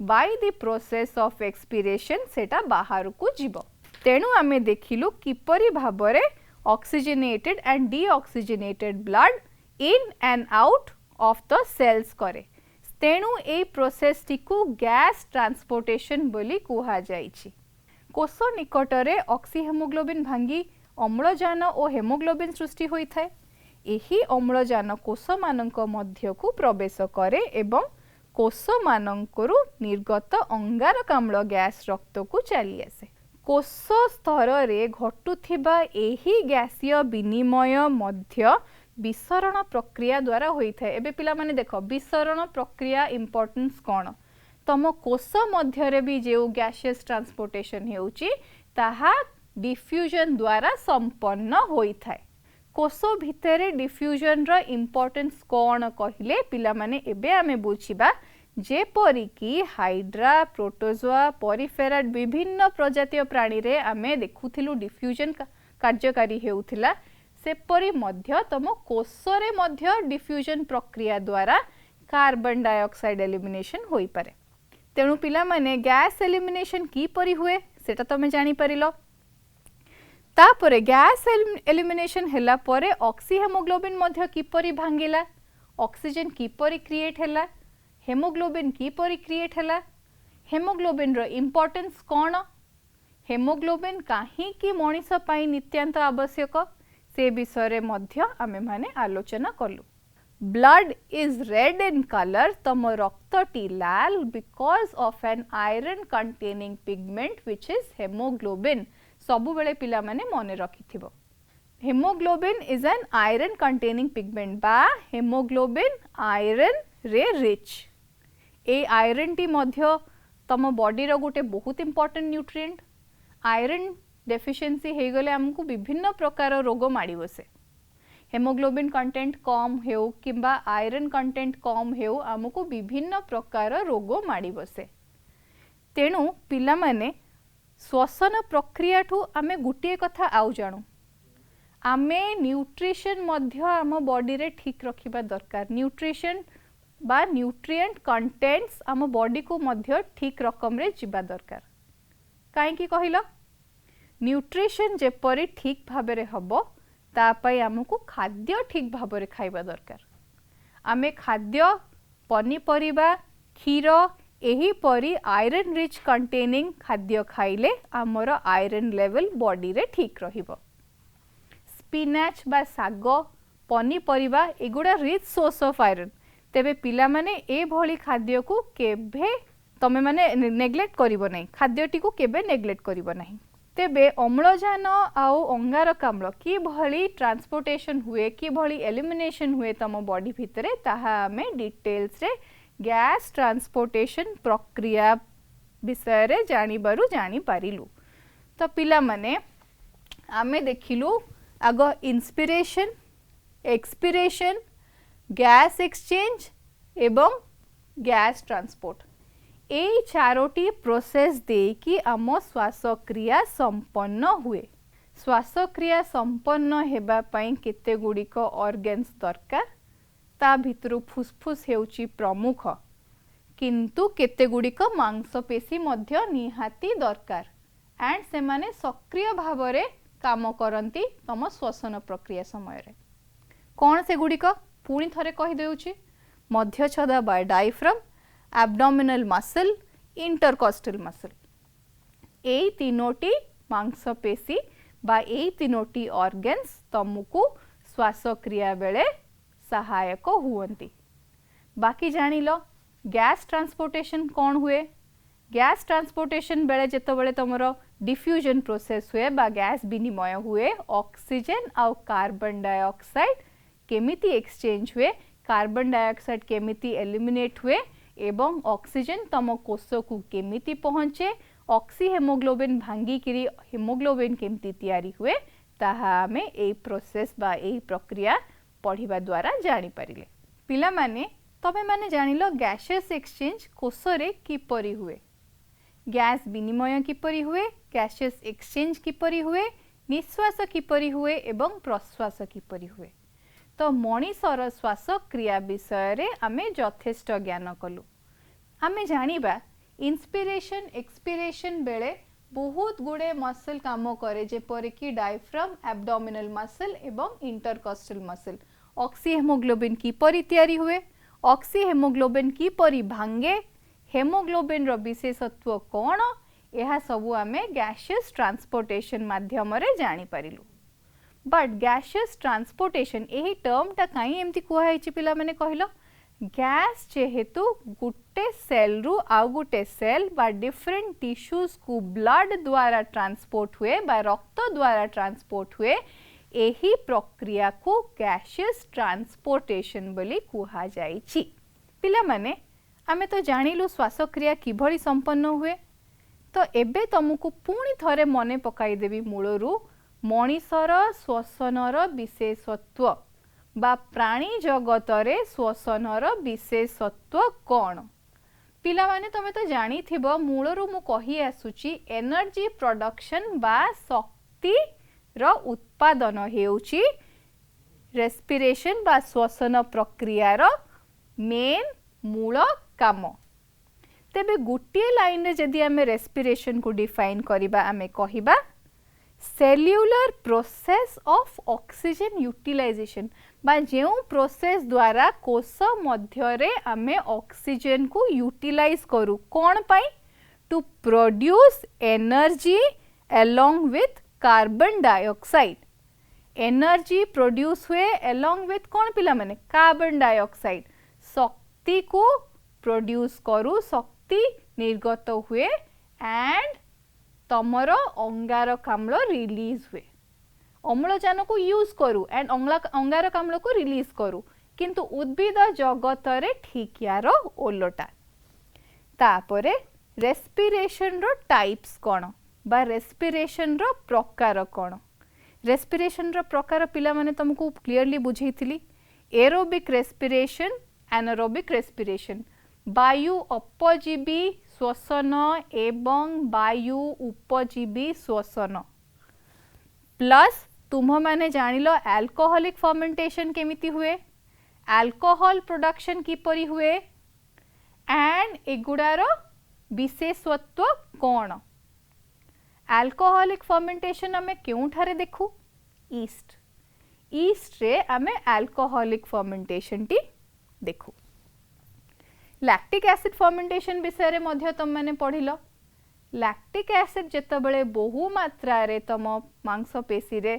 by the process of expiration सेटा बाहर को जीव। तेणु आमे देखिलु किपरि भाबरे oxygenated and deoxygenated blood in and out of the cells करे। तेणु ए प्रोसेस टी को गैस ट्रांसपोर्टेशन बोली कुहा जाइछि। कोष निकटरे ऑक्सी हेमोग्लोबिन भांगी अम्लजान और हेमोग्लोबिन सृष्टि होई थाए। एही अम्लजान कोष मानक मध्य को प्रवेश करे एवं कोष मानकरु निर्गत अंगारक अम्ल गैस रक्त को चली आसे। कोष स्तर रे घटुथिबा एही गैसीय विनिमय मध्य विसरण प्रक्रिया द्वारा होई थाए। एबे पिला माने देखो विसरण प्रक्रिया इंपोर्टेंस कोन तम कोष मध्य रे भी जे गैसियस ट्रांसपोर्टेशन हेउची ताहा डिफ्यूजन द्वारा संपन्न होई थाए। कोष भितरे डिफ्यूजन रो इंपोर्टेंस कोन कहिले पिला माने एबे आमे बुझिबा जेपरि कि हाइड्रा प्रोटोजोआ पॉरीफेरा विभिन्न प्रजातीय प्राणी रे आमे देखुथिलु डिफ्यूजन कार्यकारी हेउथिला सेपरि मध्य तम कोष रे मध्य डिफ्यूजन प्रक्रिया द्वारा कार्बन डाइऑक्साइड एलिमिनेशन होई पारे। तेणु पिला माने गैस एलिमिनेशन की परि हुए सेटा तमे जानि परिलो। तापरे गैस एलिमिनेशन हेला परे ऑक्सी हेमोग्लोबिन मध्य किपरि भांगिला ऑक्सीजन किपरि क्रिएट हेला हेमोग्लोबिन किपरि क्रिएट हेला हेमोग्लोबिन रो इंपोर्टेंस कोन हेमोग्लोबिन काहे कि मनीष पई नित्यांत आवश्यक से विषय रे मध्य आमे माने आलोचना कलु। Blood is red in colour तम रक्तटी लाल because of an iron containing pigment which is haemoglobin. सबु बेले पिला माने मने रखिथिबो haemoglobin is an iron containing pigment बा हेमोग्लोबिन आयरन रे रिच। ए आयरन टी मध्य तम बॉडी रो गोटे बहुत इंपोर्टेंट न्यूट्रिएंट। आयरन डेफिशिएंसी हे गले हमकु विभिन्न प्रकार रोग माडी बसे। हेमोग्लोबिन कंटेंट कम हेउ किंबा आयरन कंटेंट कम हेउ हमकु विभिन्न प्रकार रोग माडी बसे। तेणु पिला माने श्वसन प्रक्रिया ठू आमे गुटिए कथा आउ जानू आमे न्यूट्रिशन मध्य आम बॉडी रे ठीक रखिबा दरकार। न्यूट्रिशन बा न्यूट्रिएंट कंटेंट्स आम बॉडी को मध्य ठीक रकम रे जिबा दरकार। काहे कि कहिलो न्यूट्रिशन जेपरि ठीक भाबे रे हबो ता पई हमकु खाद्य ठीक भाबे रे खाइबा दरकार। आमे खाद्य पनीपरिबा क्षीर एही परी आयरन रिच कंटेनिंग खाद्य खाइले आमर आयरन लेवल बॉडी रे ठीक रहिबो। स्पिनाच बा साग पनीपरिबा एगुडा रिच सोर्स ऑफ आयरन। तेबे पिला माने ए भली खाद्य को केभे तमे माने नेग्लेक्ट करिवो नै खाद्यटी को केबे नेग्लेक्ट करिवो नै। तेबे अम्लजान आउ अंगारकाम्ल कि भली ट्रांसपोर्टेशन हुए कि भली एलिमिनेशन हुए तम बॉडी भितरे ताहा आमे डिटेल्स रे गैस ट्रांसपोर्टेशन प्रक्रिया विषय रे जानी पारिलु। तो पिला माने आमे देखिलु आग इंस्पिरेशन, एक्सपिरेशन, गैस एक्सचेंज एवं गैस ट्रांसपोर्ट ए चारोटी प्रोसेस देकी आम श्वासक्रिया संपन्न हुए। श्वासक्रिया संपन्न हेबा पई केते गुड़िक ऑर्गन्स दरकार, ता भितरु फुसफुस हेउची प्रमुख, किंतु केते गुड़िक मांसपेशी मध्य निहाती दरकार एंड से माने सक्रिय भावरे काम करंती तम श्वसन प्रक्रिया समय रे। कौन से गुड़िक पुणी थरे कहि देउची, मध्यछदा बा diaphragm, abdominal muscle, intercostal muscle. ए तीनोटी मांसपेशी बा ए तीनोटी ऑर्गन्स तमको श्वासक्रिया बेले सहायक हुवंती। बाकी जानिलो गैस ट्रांसपोर्टेशन कौन हुए। गैस ट्रांसपोर्टेशन बेले जेतबेले तमरो डिफ्यूजन प्रोसेस हुए बा गैस विनिमय हुए, ऑक्सीजन आउ कार्बन डाइऑक्साइड केमिति एक्सचेंज हुए, कार्बन डाइऑक्साइड केमिति एलिमिनेट हुए एवं ऑक्सीजन तम कोष को केमिति पहुँचे, ऑक्सी हेमोग्लोबिन भांगी किरी हेमोग्लोबिन केमिति तैयारी हुए, ताहा आमे ए प्रोसेस बा ए प्रक्रिया पढ़िबा द्वारा जानी पारिले। पिला माने तबे माने जानिलो गैसेस एक्सचेंज कोषरे किपरि हुए, गैस विनिमय किपरि हुए, गैसेस एक्सचेंज किपरि हुए, निश्वास किपरि हुए एवं प्रश्वास किपरि हुए। तो मनीषर श्वासक्रिया विषय रे आमे यथेष्ट ज्ञान कलु। आमे जानिबा इंस्पिरेशन एक्सपिरेशन बेले बहुत गुड़े मसल काम करे, जेपरि कि डायफ्राम, एब्डोमिनल मसल एवं इंटरकॉस्टल मसल। ऑक्सी हेमोग्लोबिन किपरि तैयारी हुए, ऑक्सी हेमोग्लोबिन किपरि भांगे, हेमोग्लोबिन रो विशेषत्व कौन, यह सबू आमे गैसियस ट्रांसपोर्टेशन माध्यम रे जानी पारिलु। बट गैसियस ट्रांसपोर्टेशन यही टर्म टा कहीं एमती कहई पिला माने कहलो, गैस जेहेतु गुटे सेल रु आउ गुटे सेल बा डिफरेंट टिश्यूज को ब्लड द्वारा ट्रांसपोर्ट हुए बा रक्त द्वारा ट्रांसपोर्ट हुए, यही प्रक्रिया को गैसियस ट्रांसपोर्टेशन बोली कुहा जाइछि। पिला माने आमे तो जानिलु श्वासक्रिया किभଳି संपन्न हुए। तो एबे तुमको पुणी थरे मने पकाई देबी मूलरू मनीषर श्वसनर विशेषत्व बा प्राणी जगतरे श्वसनर विशेषत्व कौन। पिला माने तमे तो जानी थिबो मूलरू मु कहि आसुची एनर्जी प्रोडक्शन बा शक्ति रो उत्पादन हेउची रेस्पिरेशन बा श्वसन प्रक्रिया रो मेन मूल काम। तेबे गुटिए लाइन रे जदि आमे रेस्पिरेशन को डिफाइन करिबा, आमे कहिबा cellular process of oxygen utilisation बा जेउ प्रोसेस द्वारा कोष मध्य रे आमे ऑक्सीजन को यूटिलाइज करू कोन पाई, to produce energy along with carbon dioxide. Energy produce हुए अलोंग विथ कौन पिला माने कार्बन डाइऑक्साइड, शक्ति को प्रोड्यूस करू, शक्ति निर्गत हुए एंड तमरो अंगारकाम्ल रिलीज हुए। अम्लजान को यूज करू एंड अंगारकाम्ल को रिलीज करू, किंतु उद्भिद जगत रे ठीक यार ओलटा। तापरे रेस्पिरेशन रो टाइप्स कौन बा रेस्पिरेशन रो प्रकार कौन। रेस्पिरेशन रो प्रकार पिला माने तुमको क्लियरली बुझेइथिली, एरोबिक रेस्पिरेशन, एनारोबिक रेस्पिरेशन, वायु अपजीवी श्वसन एवं वायु उपजीवी श्वसन। प्लस तुम माने जानिलो अल्कोहलिक फर्मेंटेशन केमिति हुए, अल्कोहल प्रोडक्शन किपरि हुए एंड एगुडार विशेषत्व कौन। अल्कोहलिक फर्मेंटेशन आमे केउ ठारे देखु, ईस्ट। ईस्ट रे आमे अल्कोहलिक फर्मेंटेशन टी देखु। लैक्टिक एसिड फर्मेंटेशन विषय रे मध्य तुम माने पढ़िलो। लैक्टिक एसिड जेतबेले बहु मात्रा रे तम मांसपेशी रे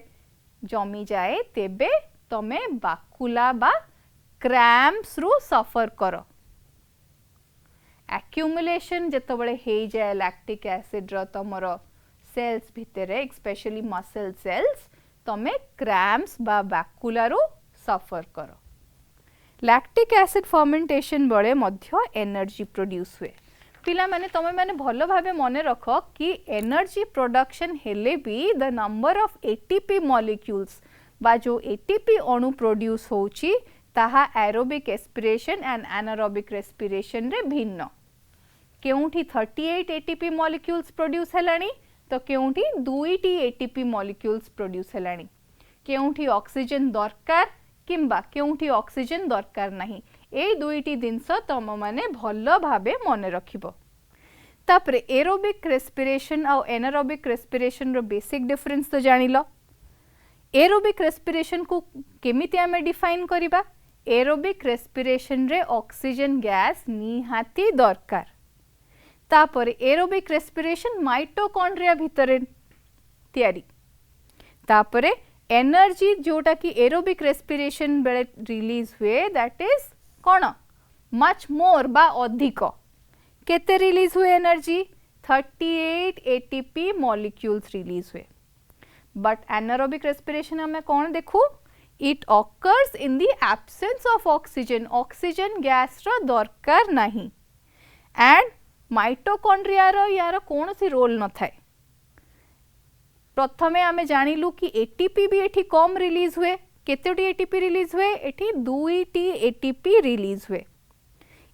जमी जाए, तेबे तमे बाकुला बा क्रैम्प्स रु सफर करो। एक्यूमुलेशन जेतबेले हे जाए लैक्टिक एसिड रो तमरो सेल्स भितर स्पेशली मसल सेल्स तमे क्रैम्प्स बा वैक्यूला सफर कर लैक्टिक एसिड फर्मेंटेशन बड़े मध्य एनर्जी प्रोड्यूस हुए पिला माने तमे माने भलो भाबे मने रख कि एनर्जी प्रोडक्शन हेले भी the number of ATP molecules बा जो एटीपी अणु प्रोड्यूस होची ताहा aerobic aspiration and anaerobic respiration रे भिन्न केउठी 38 एटीपी मॉलिक्यूल्स प्रोड्यूस हेलानी तो केउठी 2टी एटीपी मॉलिक्यूल्स प्रोड्यूस हेलानी केउठी ऑक्सीजन दरकार किंबा केउठी ऑक्सीजन दरकार नाही ए दुईटी जिनस तम माने भलो भाबे मने रखिबो तापरे एरोबिक रेस्पिरेशन और एनारोबिक रेस्पिरेशन रो बेसिक डिफरेंस तो जानिलो एरोबिक रेस्पिरेशन को केमिति आमे डिफाइन करिबा एरोबिक रेस्पिरेशन रे ऑक्सीजन गैस निहाती दरकार तापरे एरोबिक रेस्पिरेशन माइटोकॉन्ड्रिया भितरे तयारी तापरे एनर्जी जोटा कि एरोबिक रेस्पिरेशन बेले रिलीज हुए दैट इज कौन मच मोर बा अधिक केते रिलीज हुए एनर्जी 38 एटीपी मॉलिक्यूल्स रिलीज हुए बट एनारोबिक रेस्पिरेशन हमें कौन देखू it occurs in the absence of oxygen gas रो दरकार नहीं एंड माइटोकॉन्ड्रिया रो यार कौन सी रोल न थाए प्रथमे आमे जानिलु कि एटीपी भी एठी कम रिलीज हुए केतोटी एटीपी रिलीज हुए एठी 2टी एटीपी रिलीज हुए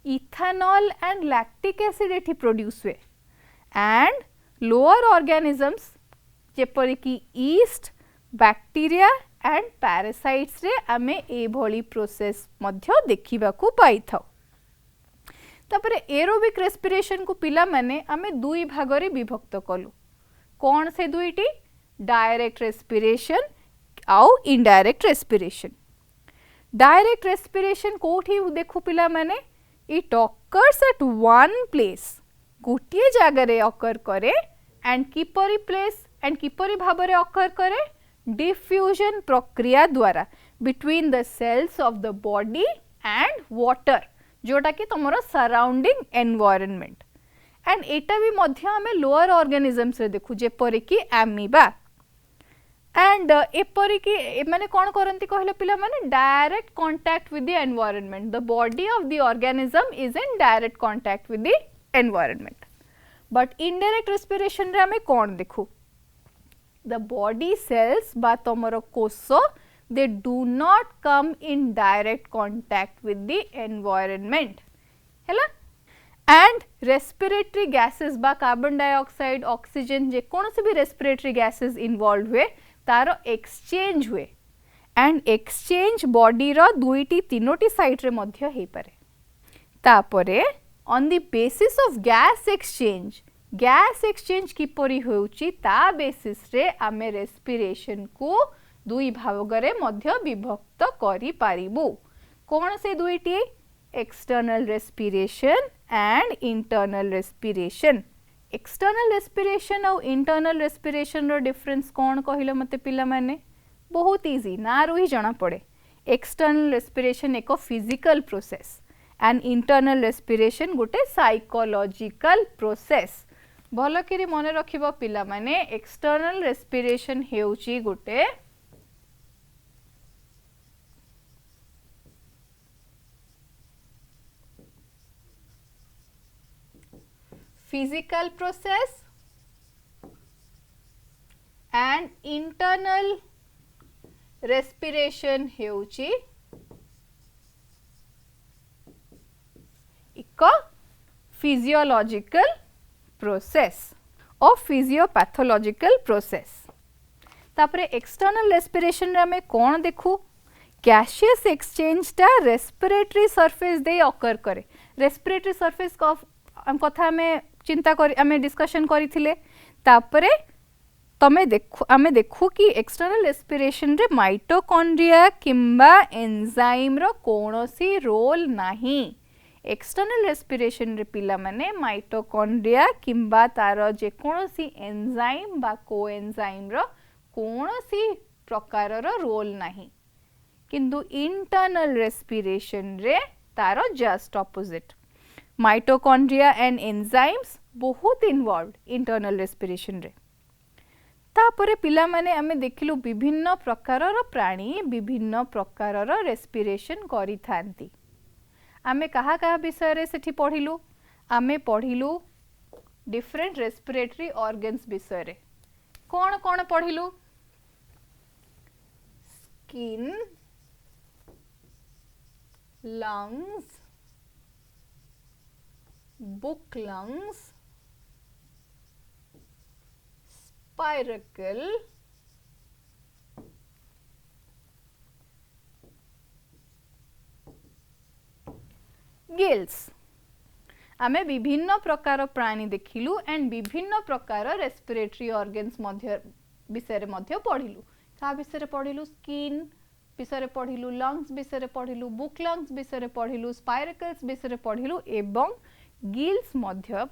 इथेनॉल एंड लैक्टिक एसिड एठी प्रोड्यूस हुए एंड लोअर ऑर्गेनिजम्स जेपरि कि ईस्ट बैक्टीरिया एंड पैरासाइट्स रे आमे ए भली प्रोसेस मध्य देखिबा को पाई थाउ तापरे एरोबिक रेस्पिरेशन को पिला माने आमे दुई भागरे विभक्त कलु कौन से दुईटी डायरेक्ट रेस्पिरेशन आउ इनडायरेक्ट रेस्पिरेशन डायरेक्ट रेस्पिरेशन कोठी देखु पिला माने it occurs at one place गोटे जगह रे ऑकर करे एंड किपरि प्लेस एंड किपरि भाबरे ऑकर करे डिफ्यूजन प्रक्रिया द्वारा between the cells of the body and water जोटा कि तुमरो सराउंडिंग एनवायरनमेंट एंड एटा भी मध्य हमें लोअर ऑर्गेनिजम्स रे देखु जेपरि कि एमीबा एंड एपरि कि माने कोन करंती कहले पिला माने direct contact with the environment the body of the organism is in direct contact with the environment but indirect respiration रे हमें कोन देखु द बॉडी सेल्स बा तमरो कोष they do not come in direct contact with the environment हैला and respiratory gases बा carbon dioxide oxygen जे कौन से भी रेस्पिरेटरी गैसेस इन्वॉल्व हुए तारो एक्सचेंज हुए एंड एक्सचेंज बॉडी रो दुईटी तीनोटी साइड रे मध्य हे पारे तापरे on the basis of gas exchange किपरि होउची ता बेसिस रे आमे रेस्पिरेशन को दुई भागरे मध्य विभक्त करि पारिबु कौन से दुईटी external respiration and internal respiration external respiration और इंटरनल रेस्पिरेशन रो डिफरेंस कौन कहले मते पिला माने बहुत इजी ना रो ही जाना पड़े एक्सटर्नल रेस्पिरेशन एक physical process and internal respiration गोटे साइकोलॉजिकल प्रोसेस भलो करी मन रखिबो पिला माने एक्सटर्नल रेस्पिरेशन हेउची गोटे physical process and internal respiration हेउची एक physiological process और physiopathological process तापरे external respiration रे हमें कौन देखू gaseous exchange टा respiratory surface दे occur करे respiratory surface का कथा में चिंता कर आमे डिस्कशन करिथिले तापरे तमे देखु आमे देखु कि एक्सटर्नल रेस्पिरेशन रे माइटोकॉन्ड्रिया किंबा एंजाइम रो कोनोसी रोल नाही एक्सटर्नल रेस्पिरेशन रे पिला माने माइटोकॉन्ड्रिया किंबा तार जे कोनोसी एंजाइम बा कोएंजाइम रो कोनोसी प्रकार रो रोल नाही किंतु इंटरनल रेस्पिरेशन रे तार just opposite mitochondria and enzymes बहुत इन्वॉल्व इंटरनल रेस्पिरेशन रे तापरे पिला माने आमे देखिलु विभिन्न प्रकारर प्राणी विभिन्न प्रकारर रेस्पिरेशन करि थांती। आमे कहा कहा विषय रे सेठी पढ़िलु, आमे पढ़िलु डिफरेंट रेस्पिरेटरी ऑर्गन्स विषय रे। कौन कौन पढ़िलु? Skin, lungs, book lungs, spiracle, gills. आमे विभिन्न प्रकार प्राणी देखिलु एंड विभिन्न प्रकार रेस्पिरेटरी ऑर्गन्स मध्य विषय मध्य पढ़िलु। का विषय पढ़िलु? स्किन विषय पढ़िलु, लंग्स विषय पढ़िलु, बुक लंग्स विषय पढ़िलु, स्पाइरकल्स विषय पढ़िलु एवं गिल्स मध्य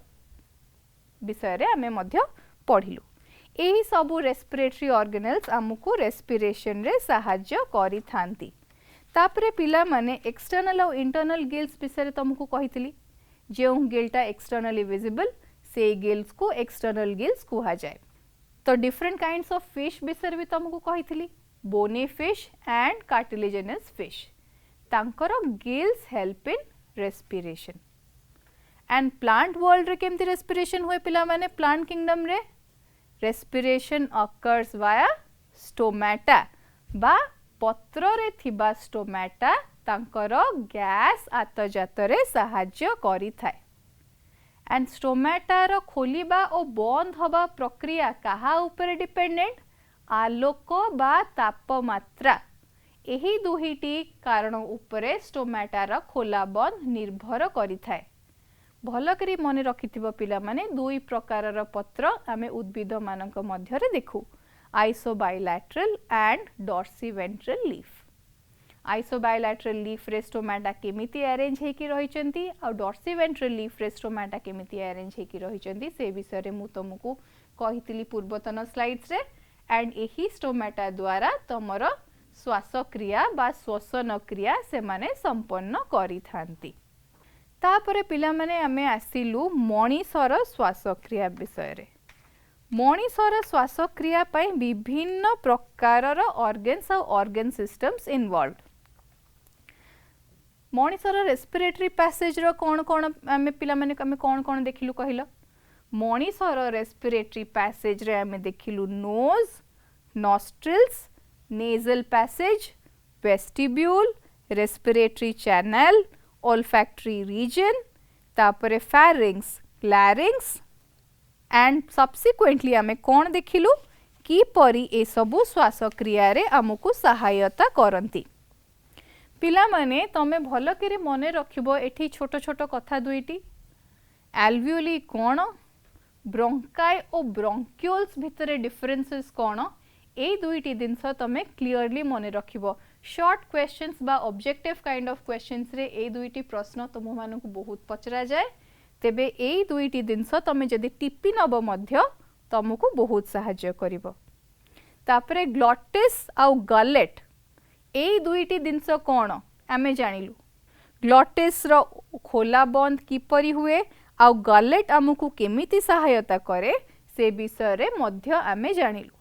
विषय रे आमे मध्य पढ़िलु। एही सबु रेस्पिरेटरी ऑर्गेनल्स आमको रेस्पिरेशन रे सहाय्य करि थांती। तापरे पिला माने एक्सटर्नल और इंटरनल गिल्स विषय तुमको कहितली। जो गिल्टा एक्सटर्नली विजिबल से गिल्स को एक्सटर्नल गिल्स कहा जाए। तो डिफरेंट काइंड्स ऑफ फिश विषय भी तुमको कहितली, bony fish and cartilaginous fish. तांकर gills help in respiration. And plant world रे केमती रेस्पिरेशन हुए पिला माने? प्लांट किंगडम रे रेस्पिरेशन अकर्स वाया स्टोमाटा बा पत्र रे थिबा स्टोमाटा तांकर गैस आतजात रे सहाय्य करि थाए। एंड स्टोमाटा रो खोलिबा और बंद हवा प्रक्रिया कहा ऊपर डिपेंडेंट? आलोक बा तापमात्रा। एही दुहीटी कारण उपरे स्टोमाटा रो खोला बंद निर्भर करि थाए। भल करी मन रखिथिबो पिला माने दुई प्रकारर पत्र आमे उद्भिद मानक मध्य रे देखु, आइसोबाइलैटरल एंड डॉर्सीवेंट्रल लीफ। आइसोबाइलैटरल लीफ रे स्टोमाटा केमिति अरेंज हेकी रहिचंती आ डॉर्सीवेंट्रल लीफ रे स्टोमाटा केमिति अरेंज हेकी रहिचंती से विषय रे मु तुमको कहितली पूर्वतन स्लाइड्स रे। एंड एही स्टोमाटा द्वारा तमर श्वासक्रिया बा श्वसन क्रिया से माने संपन्न करि थांती। तापरे पिला माने आमे आसिलु मणिसर श्वासक्रिया विषय रे। मणिसर श्वासक्रिया पई विभिन्न प्रकारर ऑर्गन्स और ऑर्गन सिस्टम्स इन्वॉल्व। मणिसर रेस्पिरेटरी पैसेज रो कौन कौन आमे पिला माने आमे कौन कौन देखिलु कहिलो? मणिसर रेस्पिरेटरी पैसेज रे आमे देखिलु nose, nostrils, nasal passage, vestibule, respiratory channel, olfactory region, तापरे pharynx, larynx and subsequently आमे कौन देखिलु कि परी ए सबु श्वासक्रिया रे आमको सहायता करंती। पिला माने तमे भल करे मने रखिबो एठी छोट छोट कथा दुईटी। एल्वियोली कौन, ब्रोंकाई और ब्रोंक्यूल्स भितरे डिफरेंसेस कौन, ए दुईटी जिनस तमे क्लियरली मने रखिबो। शॉर्ट क्वेश्चंस बा ऑब्जेक्टिव काइंड ऑफ क्वेश्चंस रे ए दुईटी प्रश्न तुम मानक बहुत पचरा जाए। तेबे ए दुईटी जिनस तमे जदि टिपी नब मध्य तुमको बहुत सहाय्य करिवो। तापरे ग्लॉटिस आउ गलेट ए दुईटी जिनस कौन आमे जानिलु। ग्लॉटिस रो खोला बंद किपरि हुए आउ गलेट आमको केमिति सहायता करे से विषय रे मध्य आमे जानिलु।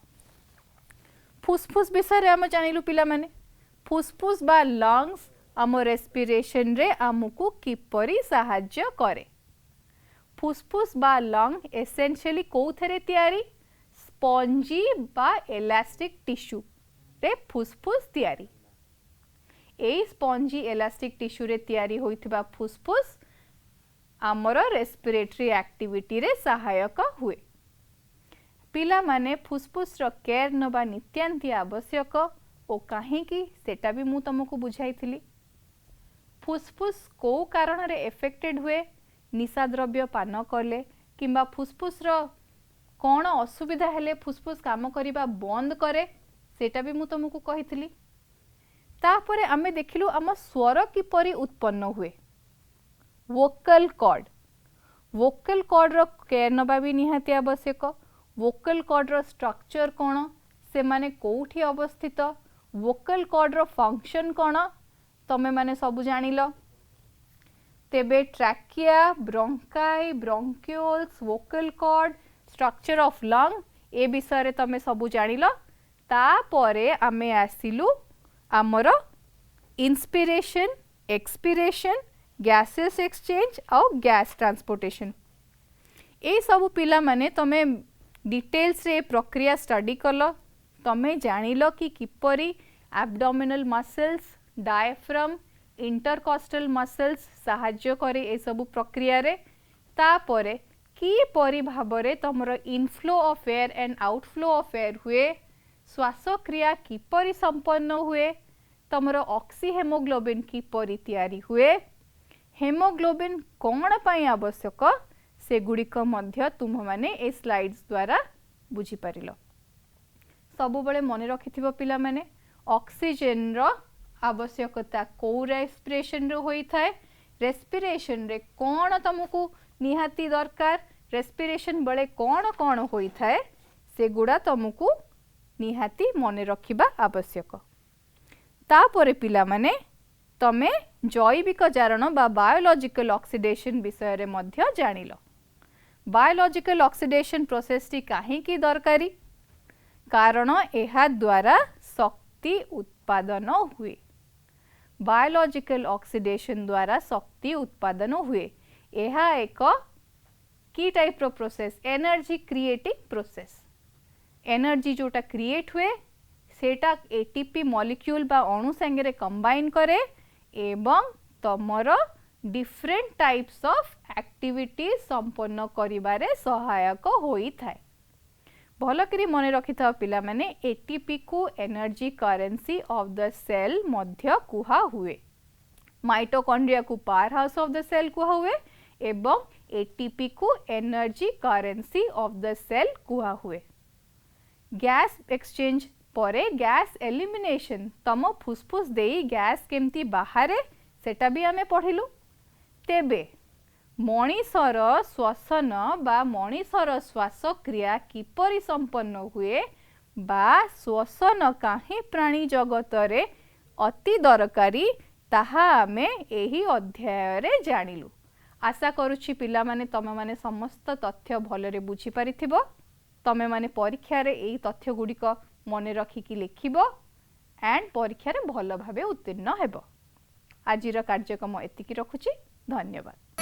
फुसफुस विषय रे आमे जानिलु पिला माने। फुसफुस बा लंग्स आम रेस्पिरेशन रे आमको किपरि सहाय्य करे। फुसफुस बा लंग एसेंशियली कोथरे तयारी? स्पंजी बा इलास्टिक टिश्यू रे फुसफुस तयारी। ए स्पंजी इलास्टिक टिश्यू रे तयारी होइथिबा फुसफुस आमर रेस्पिरेटरी एक्टिविटी रे सहायक हुए। पिला माने फुसफुस रो केयर नबा नित्यांती आवश्यक ओ काहेकि सेटा भी मु तुमको बुझाइथिली। फुसफुस को कारण रे एफेक्टेड हुए? निशा द्रव्य पान कले किंबा फुसफुस रो कौन असुविधा हेले फुसफुस काम करिबा बंद करे सेटा भी मु तुमको कहिथिली। तापरे आमे देखिलु आम स्वर किपरि उत्पन्न हुए। वोकल कॉर्ड, वोकल कॉर्ड रो केयर नबा भी निहाती आवश्यक। वोकल कॉर्ड रो स्ट्रक्चर कौन, से माने कोठी अवस्थित, वोकल कॉर्ड रो फंक्शन कौन तमे माने सब जानिलो। तेबे trachea, bronchi, bronchioles, vocal cord, structure of lung ए विषय रे तमे सबु जानिलो तापरे आमे आसिलु आमर इंस्पिरेशन एक्सपिरेशन गैसेस एक्सचेंज और गैस ट्रांसपोर्टेशन ए सब पिला माने तमे डिटेल्स रे प्रक्रिया स्टडी कल तमे जानिलो कि किपरि abdominal muscles diaphragm intercostal muscles साहाय्य करे ए सब प्रक्रिया रे तापरे कि परि भाबरे तमरो inflow of air and outflow of air हुए श्वासक्रिया किपरि संपन्न हुए तमरो ऑक्सी हेमोग्लोबिन किपरि तयारी हुए हेमोग्लोबिन कोन पई आवश्यक से गुड़िक मध्य तुम माने ए स्लाइड्स द्वारा बुझी पारिलो सबु बळे मने रखिथिबो पिला माने ऑक्सीजन रो आवश्यकता को रेस्पिरेशन रो होई थाए रेस्पिरेशन रे कोन तुमको निहाती दरकार रेस्पिरेशन बळे कोन कोन होई थाए से गुडा तुमको निहाती मने रखिबा आवश्यक तापरे पिला माने तमे जैविक जारण बा बायोलॉजिकल ऑक्सीडेशन विषय रे मध्य जानिलो बायोलॉजिकल ऑक्सीडेशन प्रोसेस टी काहे की दरकारी कारण एहा द्वारा शक्ति उत्पादन हुए बायोलॉजिकल ऑक्सीडेशन द्वारा शक्ति उत्पादन हुए एहा एक की टाइप रो process energy creating process energy जोटा क्रिएट हुए सेटा एटीपी मॉलिक्यूल बा अणु संगे रे कंबाइन करे एवं तमर डिफरेंट टाइप्स ऑफ एक्टिविटी संपन्न करिबारे सहायक होई थाए भलो करी मने रखि था पिला माने एटीपी को energy currency of the cell मध्य कुहा हुए माइटोकॉन्ड्रिया को powerhouse of the cell कुहा हुए एवं एटीपी को energy currency of the cell कुहा हुए गैस एक्सचेंज परे गैस एलिमिनेशन तम फुसफुस देई गैस केमती बाहरे सेटा भी आमे पढ़िलु तेबे मणिसर श्वसन बा मणिसर श्वासक्रिया किपरि संपन्न हुए बा श्वसन काहे प्राणी जगत रे अति दरकारी ताहा आमे एही अध्याय रे जानिलु आशा करूछि पिला माने तमे माने समस्त तथ्य भलरे बुझी पारिथिबो तमे माने परीक्षा रे एही तथ्य गुडिक मने रखिकी लिखिबो एंड परीक्षा रे भलो भाबे उत्तीर्ण हेबो आजिर कार्यक्रम एतिकी रखुछि धन्यवाद।